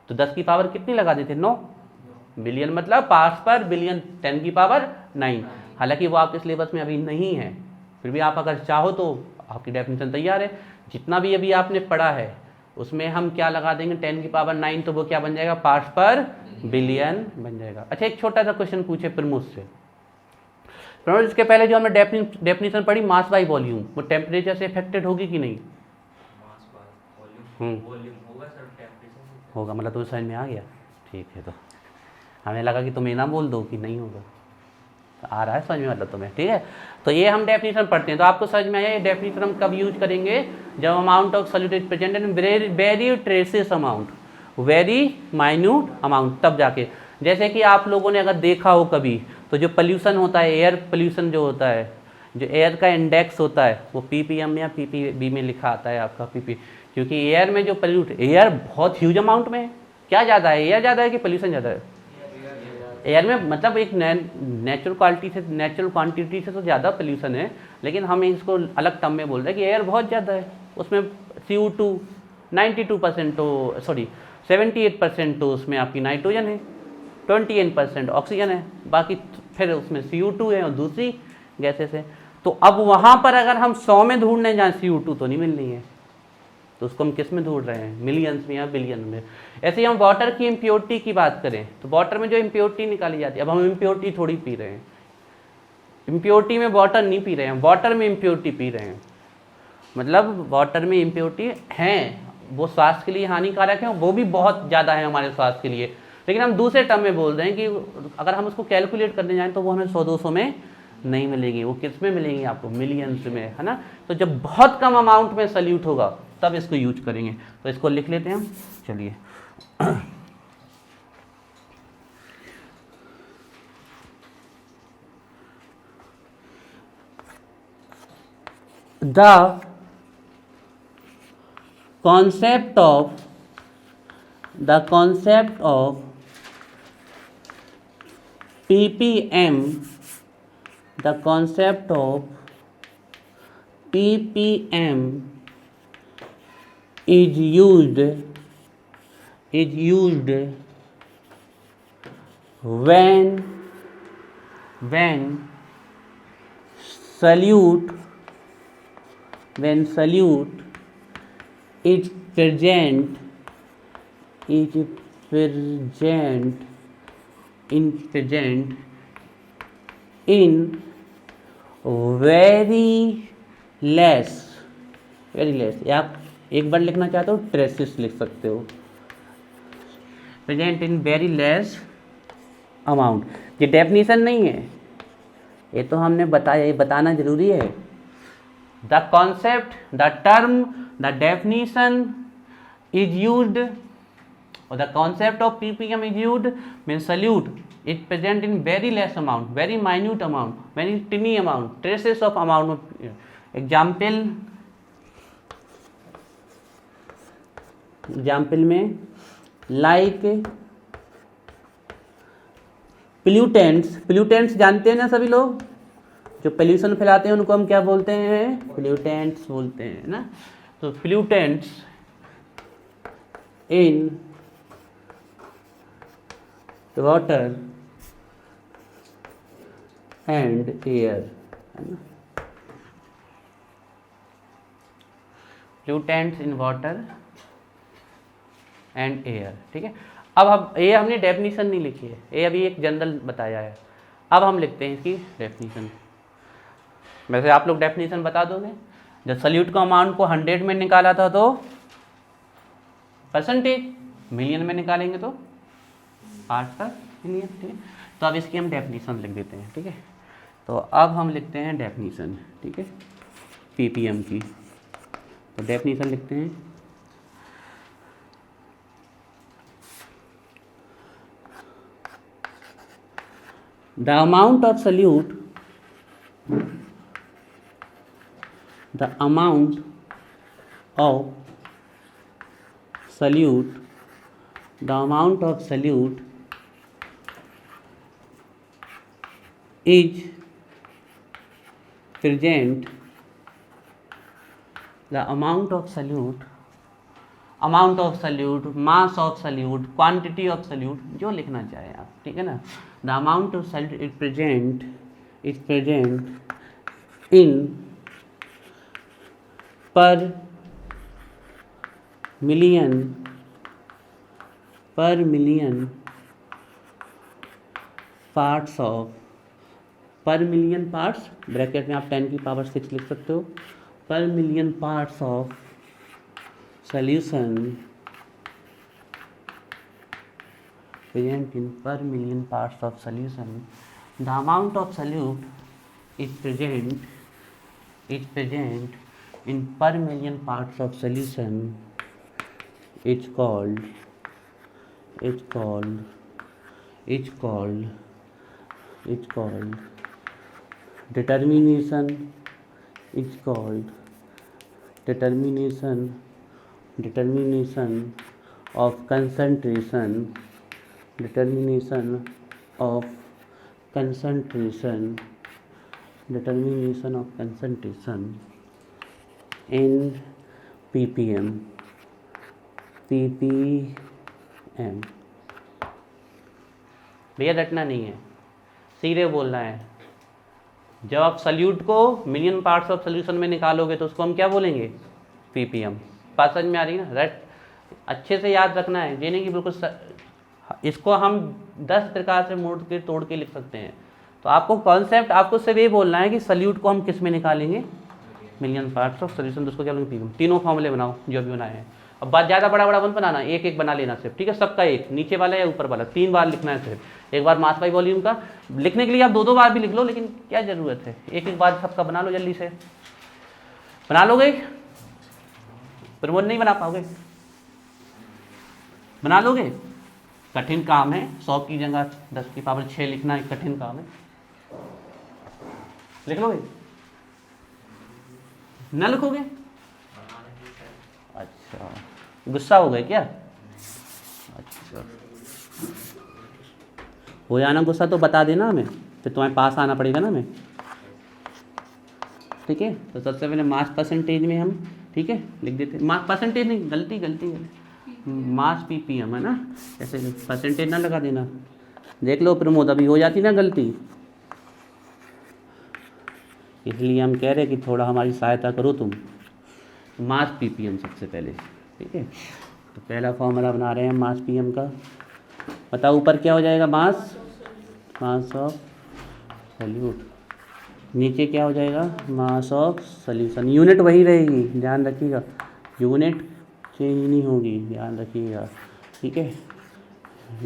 तो 10 की पावर कितनी लगा देते, 9। बिलियन मतलब पार्ट्स पर बिलियन, 10⁹। हालांकि वो आपके सिलेबस में अभी नहीं है, फिर भी आप अगर चाहो तो आपकी डेफिनेशन तैयार है। जितना भी अभी आपने पढ़ा है उसमें हम क्या लगा देंगे, 10⁹, तो वो क्या बन जाएगा, पार्ट्स पर बिलियन बन जाएगा। अच्छा, एक छोटा सा क्वेश्चन पूछे प्रमोद से। प्रमोद, इसके पहले जो हमने डेफिनेशन पढ़ी मास बाई वॉल्यूम, वो टेम्परेचर से इफेक्टेड होगी कि नहीं? होगा, मतलब तो समझ में आ गया, ठीक है। तो हमें लगा कि तुम ये ना बोल दो कि नहीं होगा, तो आ रहा है समझ में, मतलब तुम्हें, ठीक है। तो ये हम डेफिनेशन पढ़ते हैं, तो आपको समझ में आया ये डेफिनेशन हम कब यूज करेंगे, जब amount of solute is present in very traces amount, very minute amount, तब जाके। जैसे कि आप लोगों ने अगर देखा हो कभी, तो जो पोल्यूशन होता है, एयर पोल्यूशन जो होता है, जो एयर का इंडेक्स होता है, वो ppm या ppb में लिखा आता है आपका pp, क्योंकि एयर में जो पोल्यूट, एयर बहुत ह्यूज अमाउंट में है। क्या ज़्यादा है, एयर ज़्यादा है कि पोल्यूशन ज़्यादा है? एयर में मतलब एक नेचुरल क्वांटिटी से तो ज़्यादा पोल्यूशन है, लेकिन हम इसको अलग टर्म में बोल रहे हैं कि एयर बहुत ज़्यादा है। उसमें CO2 92% तो, सॉरी 78% तो उसमें आपकी नाइट्रोजन है, 28% ऑक्सीजन है, बाकी फिर उसमें CO2 है और दूसरी गैसेस है। तो अब वहाँ पर अगर हम 100 में ढूंढने जाएँ, CO2 तो नहीं मिल रही है, तो उसको हम किस में ढूंढ रहे हैं, मिलियंस में या बिलियन में। ऐसे ही हम वाटर की इम्प्योरिटी की बात करें, तो वाटर में जो इम्प्योरिटी निकाली जाती है, अब हम इम्प्योरिटी थोड़ी पी रहे हैं, इम्प्योरिटी में वाटर नहीं पी रहे हैं, वाटर में इम्प्योरिटी पी रहे हैं। मतलब वाटर में इम्प्योरिटी हैं, वो स्वास्थ्य के लिए हानिकारक है, वो भी बहुत ज़्यादा है हमारे स्वास्थ्य के लिए, लेकिन हम दूसरे टर्म में बोल रहे हैं कि अगर हम उसको कैलकुलेट करने जाएँ तो वो हमें 100-200 में नहीं मिलेगी, वो किस में मिलेंगी आपको, मिलियंस में, है ना। तो जब बहुत कम अमाउंट में सल्यूट होगा तब इसको यूज करेंगे। तो इसको लिख लेते हैं हम, चलिए। The concept of PPM, the concept of PPM is used when solute is present in very less, या आप एक बार लिखना चाहते हो ट्रेसेस लिख सकते हो, present in very less amount. ये डेफिनेशन नहीं है, ये तो हमने बताया, ये बताना जरूरी है। The concept, the term, the definition is used, और the concept of PPM is used mean solute is present in very less amount, very minute amount, very tiny amount, traces of amount. Example में like pollutants जानते हैं ना सभी लोग, जो pollution फैलाते हैं उनको हम क्या बोलते हैं, प्लूटेंट्स बोलते हैं ना। तो प्लूटेंट्स इन वाटर एंड एयर, है ना, प्लूटेंट्स इन वाटर एंड एयर, ठीक है। अब ये हमने डेफिनेशन नहीं लिखी है, ये अभी एक जनरल बताया है। अब हम लिखते हैं इसकी डेफिनेशन। वैसे आप लोग डेफिनेशन बता दोगे, जब सल्यूट का अमाउंट को 100 में निकाला था तो परसेंटेज, मिलियन में निकालेंगे तो पार्ट्स पर मिलियन, ठीक है। तो अब इसकी हम डेफिनेशन लिख देते हैं, ठीक है। तो अब हम लिखते हैं डेफिनेशन, ठीक है, पीपीएम की। तो डेफिनेशन लिखते हैं, the amount of solute is present, amount of solute, mass of solute, quantity of solute, जो लिखना चाहे आप, ठीक है ना। The amount of solute is present in per million parts of, per million parts bracket में आप 10 की पावर 6 लिख सकते हो, per million parts of solution present in per million parts of solution, the amount of solute is present in per million parts of solution is called determination of concentration in ppm। भैया रटना नहीं है, सीधे बोलना है। जब आप salute को मिलियन पार्ट्स ऑफ सोल्यूशन में निकालोगे तो उसको हम क्या बोलेंगे, पीपीएम। बात समझ में आ रही है ना, रट अच्छे से याद रखना है, ये नहीं कि बिल्कुल इसको हम 10 प्रकार से मोड़ के तोड़ के लिख सकते हैं। तो आपको कॉन्सेप्ट, आपको सिर्फ ये बोलना है कि सल्यूट को हम किस में निकालेंगे, मिलियन पार्ट्स ऑफ सोल्यूशन, तो उसको क्या बोलेंगे, पीपीएम। तीनों फॉर्मूले बनाओ जो भी बनाए हैं, अब बात ज़्यादा बड़ा बड़ा मत बनाना, एक एक बना लेना सिर्फ, ठीक है, सबका एक, नीचे वाला या ऊपर वाला 3 बार लिखना है सिर्फ। एक बार मास बाई वॉल्यूम का लिखने के लिए आप 2-2 बार भी लिख लो, लेकिन क्या ज़रूरत है, एक एक बार सबका बना लो, जल्दी से बना लोगे, प्रमोद नहीं बना पाओगे, बना लोगे, कठिन काम है, 100 की जगह 10 की पावर 6 लिखना एक कठिन काम है, लिख लोगे, ना लिखोगे? अच्छा, गुस्सा हो गए क्या? अच्छा, हो जाना गुस्सा तो बता देना हमें, फिर तुम्हारे पास आना पड़ेगा ना हमें, ठीक है। तो सबसे पहले मास परसेंटेज में हम, ठीक है, लिख देते, मास परसेंटेज नहीं, गलती मास पीपीएम है ना, ऐसे परसेंटेज ना लगा देना, देख लो प्रमोद अभी हो जाती ना गलती, इसलिए हम कह रहे हैं कि थोड़ा हमारी सहायता करो तुम। मास पीपीएम सबसे पहले, ठीक है, तो पहला फॉर्मूला बना रहे हैं मास पीएम का, बताओ ऊपर क्या हो जाएगा, मास ऑफ सॉल्यूट, नीचे क्या हो जाएगा, मास ऑफ सॉल्यूशन, यूनिट वही रहेगी, ध्यान रखिएगा, यूनिट चेंज नहीं होगी, ध्यान रखिएगा, ठीक है,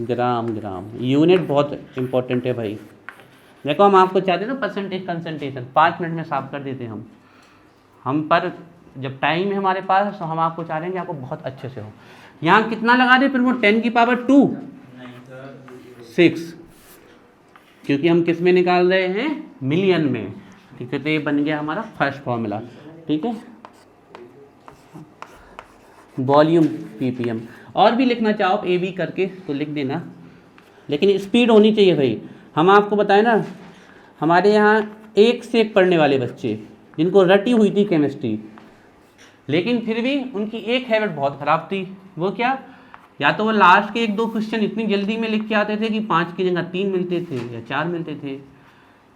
ग्राम, यूनिट बहुत इंपॉर्टेंट है भाई। देखो हम आपको चाहते हैं ना परसेंटेज कंसंट्रेशन 5 मिनट में साफ कर देते हैं हम पर जब टाइम है हमारे पास तो हम आपको चाह रहे हैं कि आपको बहुत अच्छे से हो। यहाँ कितना लगा दे फिर वो 10 की पावर 2 6, क्योंकि हम किस में निकाल रहे हैं, मिलियन में, ठीक है, तो ये बन गया हमारा फर्स्ट फॉर्मूला, ठीक है, वॉल्यूम पीपीएम। और भी लिखना चाहो ए बी करके तो लिख देना, लेकिन स्पीड होनी चाहिए भाई। हम आपको बताएं ना, हमारे यहाँ 1 से 1 पढ़ने वाले बच्चे जिनको रटी हुई थी केमिस्ट्री, लेकिन फिर भी उनकी एक हैबिट बहुत ख़राब थी, वो क्या, या तो वो लास्ट के 1-2 क्वेश्चन इतनी जल्दी में लिख के आते थे कि 5 की जगह 3 मिलते थे या 4 मिलते थे,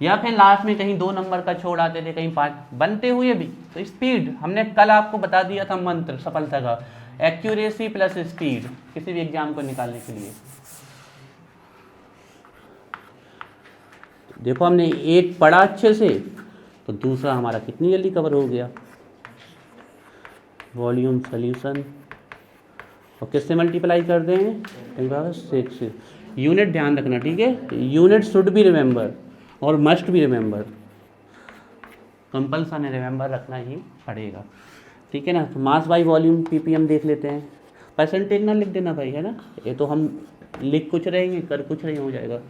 या फिर लास्ट में कहीं 2 नंबर का छोड़ आते थे, कहीं 5 बनते हुए भी। तो स्पीड हमने कल आपको बता दिया था, मंत्र सफलता का, एक्यूरेसी प्लस स्पीड किसी भी एग्जाम को निकालने के लिए। देखो हमने एक पढ़ा अच्छे से तो दूसरा हमारा कितनी जल्दी कवर हो गया, वॉल्यूम सॉल्यूशन, और किससे मल्टीप्लाई कर दें, 10⁻⁶। यूनिट ध्यान रखना, ठीक है, यूनिट शुड बी रिमेंबर और must be remember, compulsion remember रखना ही पड़ेगा, ठीक है ना। तो मास बाई वॉल्यूम पीपीएम देख लेते हैं, परसेंटेज ना लिख देना भाई, है ना, ये तो हम लिख कुछ रहेंगे कर कुछ नहीं हो जाएगा।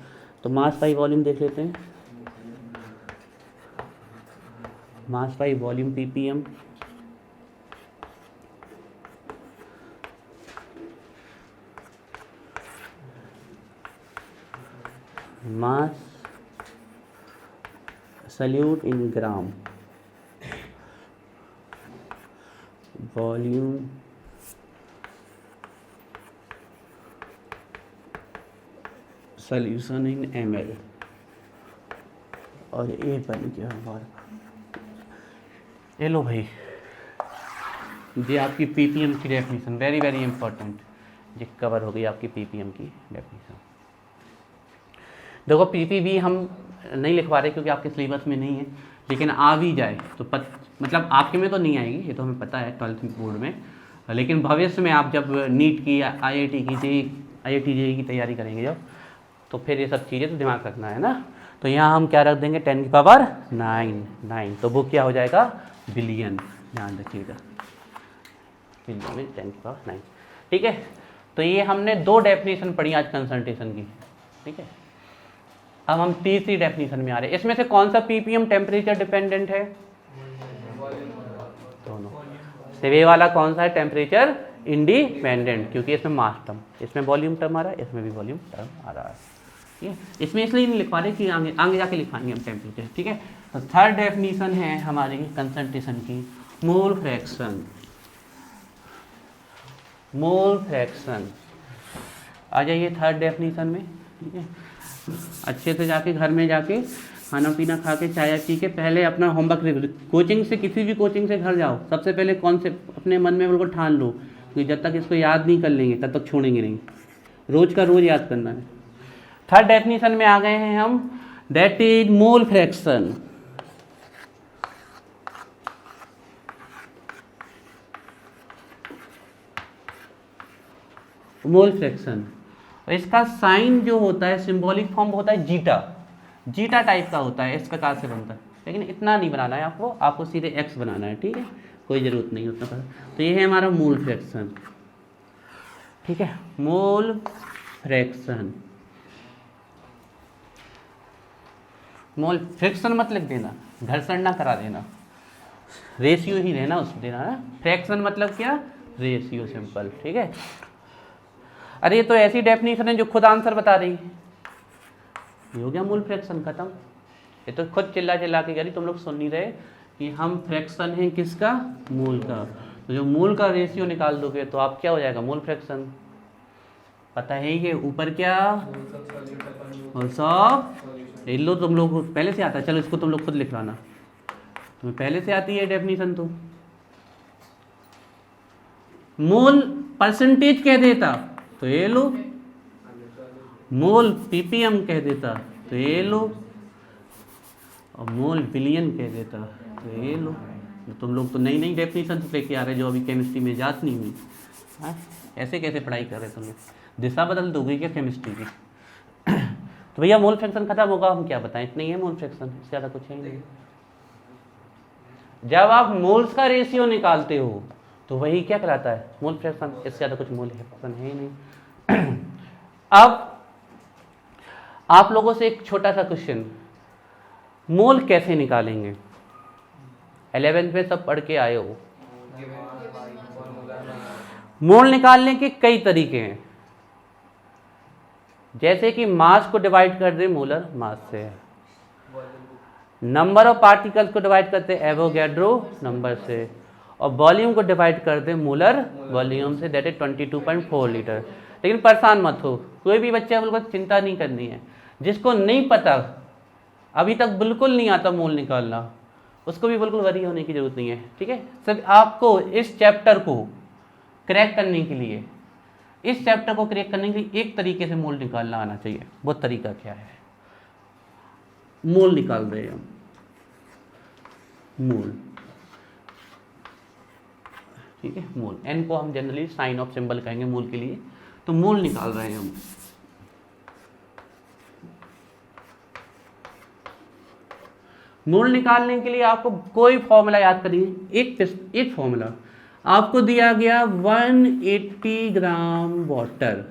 तो मास बाई वॉल्यूम देख लेते हैं, मास by volume ppm, mass salute in gram, volume solution in ml, और ये बन गया हमारा, ये लो भाई, ये आपकी पीपीएम की डेफिनेशन, वेरी वेरी इंपॉर्टेंट, ये कवर हो गई आपकी पीपीएम की डेफिनेशन। देखो पीपीवी हम नहीं लिखवा रहे क्योंकि आपके सिलेबस में नहीं है, लेकिन आ भी जाए तो मतलब आपके में तो नहीं आएगी, ये तो हमें पता है 12th बोर्ड में, लेकिन भविष्य में आप जब नीट की IIT JEE की तैयारी करेंगे जब, तो फिर ये सब चीज़ें तो दिमाग रखना है ना। तो यहाँ हम क्या रख देंगे, 10 की पावर 9, तो वो क्या हो जाएगा, बिलियन, ध्यान रखिएगा, बिलियन में 10 की पावर 9, ठीक है। तो ये हमने 2 डेफिनेशन पढ़ी आज कंसंट्रेशन की, ठीक है। अब हम तीसरी डेफिनेशन में आ रहे हैं, इसमें से कौन सा पीपीएम टेम्परेचर डिपेंडेंट है, दोनों से। वे वाला कौन सा है, टेम्परेचर इंडिपेंडेंट, क्योंकि इसमें मास टर्म, इसमें वॉल्यूम टर्म आ रहा है, इसमें भी वॉल्यूम टर्म आ रहा है, ठीक है। इसमें इसलिए नहीं लिखवा रहे कि आगे जाके लिखवाएंगे हम टेम्परेचर, ठीक है। तो थर्ड डेफिनेशन है हमारी कंसंट्रेशन की, मोल फ्रैक्शन, मोल फ्रैक्शन। आ जाइए थर्ड डेफिनेशन में, ठीक है। अच्छे से जाके घर में जाके खाना पीना खा के चाय पी के पहले अपना होमवर्क रिवीजन, कोचिंग से किसी भी कोचिंग से घर जाओ, सबसे पहले कॉन्सेप्ट अपने मन में बिल्कुल ठान लो कि जब तक इसको याद नहीं कर लेंगे तब तक छोड़ेंगे नहीं, रोज का रोज याद करना है। थर्ड डेफिनेशन में आ गए हैं हम, that is mole fraction. Mole fraction. और इसका साइन जो होता है सिंबॉलिक फॉर्म होता है जीटा, जीटा टाइप का होता है, इस प्रकार से बनता है। लेकिन इतना नहीं बनाना है आपको, आपको सीधे एक्स बनाना है, ठीक है, कोई ज़रूरत नहीं उतना पता। तो ये है हमारा मोल फ्रैक्शन, ठीक है, मोल फ्रैक्शन। मोल फ्रैक्शन मत लिख देना, घर्षण ना करा देना, रेशियो ही रहना उस देना है। फ्रैक्शन मतलब क्या, रेशियो, सिंपल, ठीक है। अरे ये तो ऐसी डेफिनेशन है जो खुद आंसर बता रही है, ये हो गया मोल फ्रैक्शन, खत्म। ये तो खुद चिल्ला चिल्ला के करी, तुम लोग सुन नहीं रहे कि हम फ्रैक्शन हैं किसका, मोल का। तो जो मोल का रेशियो निकाल दोगे तो आप क्या हो जाएगा, मोल फ्रैक्शन। पता है ये ऊपर क्या, और सब ये लो, तुम लोग को पहले से आता है, चलो इसको तुम लोग खुद लिखवाना, तुम्हें पहले से आती है डेफिनेशन। तो मोल परसेंटेज कह देता तो ये लो, मोल पीपीएम कह देता तो ये लो, और मोल बिलियन कह देता तो ये लो। तुम लोग तो नई नई डेफिनेशन लेके आ रहे जो अभी केमिस्ट्री में जात नहीं हुई। हाँ, ऐसे कैसे पढ़ाई कर रहे तुम लोग, दिशा बदल दोगे क्या केमिस्ट्री की। तो भैया मोल फ्रैक्शन खत्म होगा, हम क्या बताएं, इतना ही है मोल फ्रैक्शन, इससे ज़्यादा कुछ है नहीं। जब आप मोल्स का रेशियो निकालते हो तो वही क्या कहलाता है, मोल फ्रैक्शन, इससे ज़्यादा कुछ मोल फ्रैक्शन है ही नहीं। अब आप लोगों से एक छोटा सा क्वेश्चन, मोल कैसे निकालेंगे, 11th में सब पढ़ के आए हो। मोल निकालने के कई तरीके हैं, जैसे कि मास को डिवाइड कर दे मोलर मास से, नंबर ऑफ पार्टिकल्स को डिवाइड करते एवोगैड्रो नंबर से, और वॉल्यूम को डिवाइड कर दे मोलर वॉल्यूम से, दैट इज 22.4 लीटर। लेकिन परेशान मत हो, कोई भी बच्चा बिल्कुल चिंता नहीं करनी है, जिसको नहीं पता अभी तक बिल्कुल नहीं आता मोल निकालना, उसको भी बिल्कुल वरी होने की जरूरत नहीं है, ठीक है। सिर्फ आपको इस चैप्टर को क्रैक करने के लिए, इस चैप्टर को क्रैक करने के लिए एक तरीके से मोल निकालना आना चाहिए। वो तरीका क्या है, मोल निकाल रहे हैं हम, मोल, ठीक है, मोल, एन को हम जनरली साइन ऑफ सिंबल कहेंगे मोल के लिए। तो मोल निकाल रहे हैं हम, मोल निकालने के लिए आपको कोई फॉर्मूला याद करिए, एक फॉर्मूला आपको दिया गया 180 ग्राम वाटर,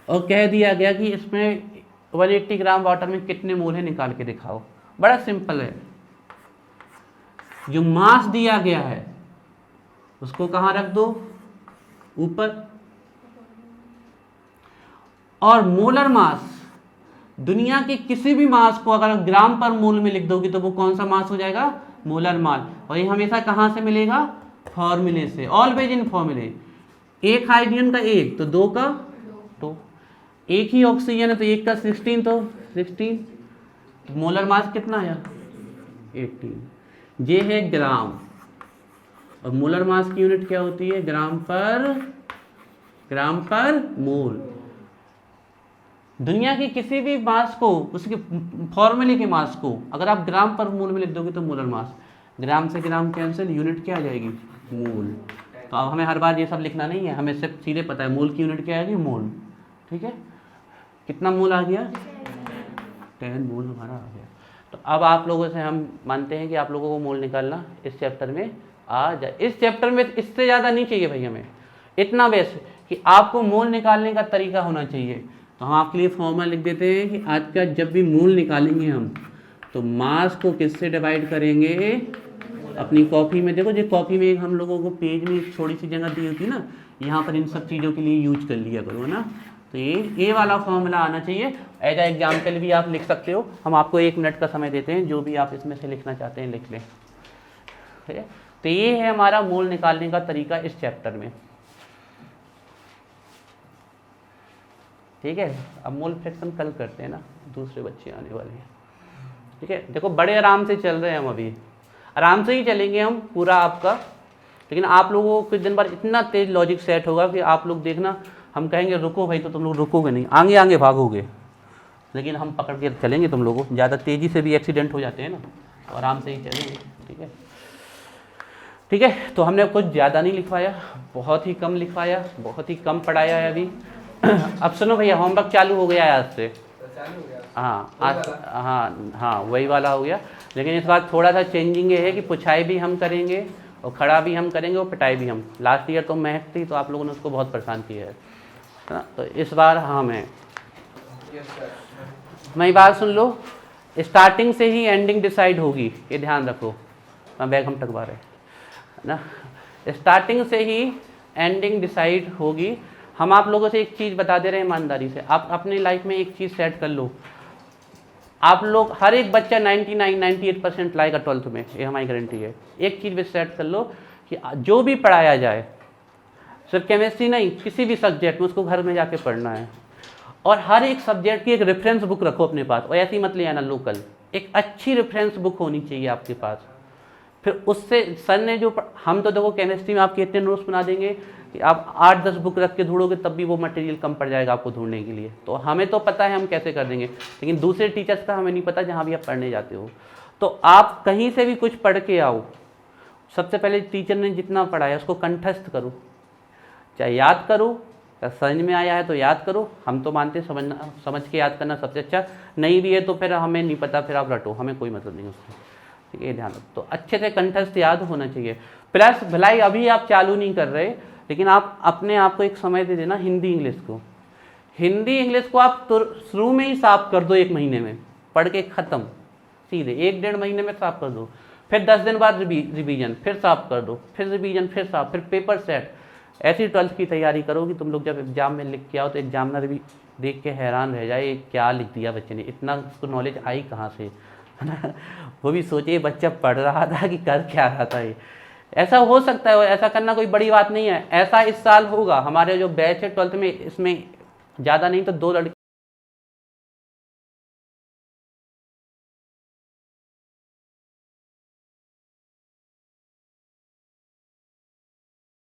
और कह दिया गया कि इसमें 180 ग्राम वाटर में कितने मोल है निकाल के दिखाओ। बड़ा सिंपल है, जो मास दिया गया है उसको कहाँ रख दो, ऊपर, और मोलर मास, दुनिया के किसी भी मास को अगर ग्राम पर मोल में लिख दोगे तो वो कौन सा मास हो जाएगा, मोलर मास। और ये हमेशा कहाँ से मिलेगा, फॉर्मूले से, ऑलवेज इन फॉर्मूले। एक हाइड्रोजन का एक तो दो का दो, एक ही ऑक्सीजन है तो एक का 16 तो 16, तो मोलर मास कितना आया 18। ये है ग्राम, और मोलर मास की यूनिट क्या होती है, ग्राम पर मोल। दुनिया के किसी भी मास को, उसके फॉर्मूले के मास को अगर आप ग्राम पर मोल में लिख दोगे तो मोलर मास, ग्राम से ग्राम कैंसिल, यूनिट क्या आ जाएगी, मोल। तो अब हमें हर बार ये सब लिखना नहीं है, हमें सिर्फ सीधे पता है मोल की यूनिट क्या आएगी, मोल, ठीक है। कितना मोल आ गया, 10 मोल हमारा आ गया। तो अब आप लोगों से हम मानते हैं कि आप लोगों को मोल निकालना इस चैप्टर में आ जाए। इस चैप्टर में इससे ज़्यादा नहीं चाहिए भाई हमें, इतना बेस कि आपको मोल निकालने का तरीका होना चाहिए। तो हम आपके लिए फॉर्मूला लिख देते हैं कि आज का जब भी मोल निकालेंगे हम तो मास को किससे डिवाइड करेंगे, अपनी कॉपी में देखो, जो कॉपी में हम लोगों को पेज में एक थोड़ी सी जगह दी होती है ना, यहाँ पर इन सब चीज़ों के लिए यूज कर लिया करो, है ना। तो ये वाला फॉर्मूला आना चाहिए। एज ए एग्जाम्पल भी आप लिख सकते हो, हम आपको 1 मिनट का समय देते हैं, जो भी आप इसमें से लिखना चाहते हैं लिख लें, ठीक है। तो ये है हमारा मोल निकालने का तरीका इस चैप्टर में, ठीक है। अब मोल फ्रैक्शन कल करते हैं ना, दूसरे बच्चे आने वाले हैं, ठीक है। देखो बड़े आराम से चल रहे हैं हम, अभी आराम से ही चलेंगे हम पूरा आपका, लेकिन आप लोगों को कुछ दिन बाद इतना तेज लॉजिक सेट होगा कि आप लोग देखना, हम कहेंगे रुको भाई तो तुम लोग रुकोगे नहीं, आगे आगे भागोगे, लेकिन हम पकड़ के चलेंगे तुम लोगों को। ज़्यादा तेज़ी से भी एक्सीडेंट हो जाते हैं ना, तो आराम से ही चलेंगे, ठीक है। ठीक है, तो हमने कुछ ज़्यादा नहीं लिखवाया, बहुत ही कम लिखवाया, बहुत ही कम पढ़ाया है अभी। अब सुनो भैया, होमवर्क चालू हो गया है आज से। हाँ आज, हाँ वही वाला हो गया, लेकिन इस बार थोड़ा सा चेंजिंग ये है कि पुछाई भी हम करेंगे और खड़ा भी हम करेंगे और पिटाई भी हम। लास्ट ईयर तो महक थी तो आप लोगों ने उसको बहुत परेशान किया है ना, तो इस बार हम हैं। मेरी बात सुन लो, स्टार्टिंग से ही एंडिंग डिसाइड होगी, ये ध्यान रखो। मैं बैग हम टकवा रहे ना, स्टार्टिंग से ही एंडिंग डिसाइड होगी। हम आप लोगों से एक चीज़ बता दे रहे हैं ईमानदारी से, आप अपनी लाइफ में एक चीज़ सेट कर लो। आप लोग हर एक बच्चा 99-98% लाएगा 12th में, ये हमारी गारंटी है। एक चीज़ भी सेट कर लो कि जो भी पढ़ाया जाए, सिर्फ केमिस्ट्री नहीं, किसी भी सब्जेक्ट में उसको घर में जाके पढ़ना है। और हर एक सब्जेक्ट की एक रेफरेंस बुक रखो अपने पास, और ऐसी मत ले आना लोकल, एक अच्छी रेफरेंस बुक होनी चाहिए आपके पास। फिर उससे सर ने जो हम तो देखो केमिस्ट्री में आपके इतने नोट्स बना देंगे कि आप 8-10 बुक रख के ढूंढोगे तब भी वो मटेरियल कम पड़ जाएगा आपको ढूंढने के लिए। तो हमें तो पता है हम कैसे कर देंगे, लेकिन दूसरे टीचर्स का हमें नहीं पता जहाँ भी आप पढ़ने जाते हो। तो आप कहीं से भी कुछ पढ़ के आओ, सबसे पहले टीचर ने जितना पढ़ाया उसको कंठस्थ करो, चाहे याद करो, या समझ में आया है तो याद करो। हम तो मानते समझ के याद करना सबसे अच्छा, नहीं भी है तो फिर हमें नहीं पता, फिर आप रटो, हमें कोई मतलब नहीं उससे, ठीक है, ध्यान रखो। तो अच्छे से कंठस्थ याद होना चाहिए। प्लस भलाई अभी आप चालू नहीं कर रहे, लेकिन आप अपने आप को एक समय दे देना हिंदी इंग्लिश को। हिंदी इंग्लिश को आप तो शुरू में ही साफ कर दो, 1 महीने में पढ़ के ख़त्म, सीधे 1-1.5 महीने में साफ कर दो। फिर 10 दिन बाद रिवीजन, फिर साफ कर दो, फिर रिवीजन, फिर साफ, फिर पेपर सेट। ऐसी 12th की तैयारी करो कि तुम लोग जब एग्जाम में लिख के आओ तो एग्जामिनर भी देख के हैरान रह जाए, क्या लिख दिया बच्चे ने, इतना उसको नॉलेज आई कहाँ से, है ना। वो भी सोचे बच्चा पढ़ रहा था कि कर क्या रहा था ये। ऐसा हो सकता है, ऐसा करना कोई बड़ी बात नहीं है। ऐसा इस साल होगा, हमारे जो बैच है 12th में, इसमें ज़्यादा नहीं तो 2 लड़के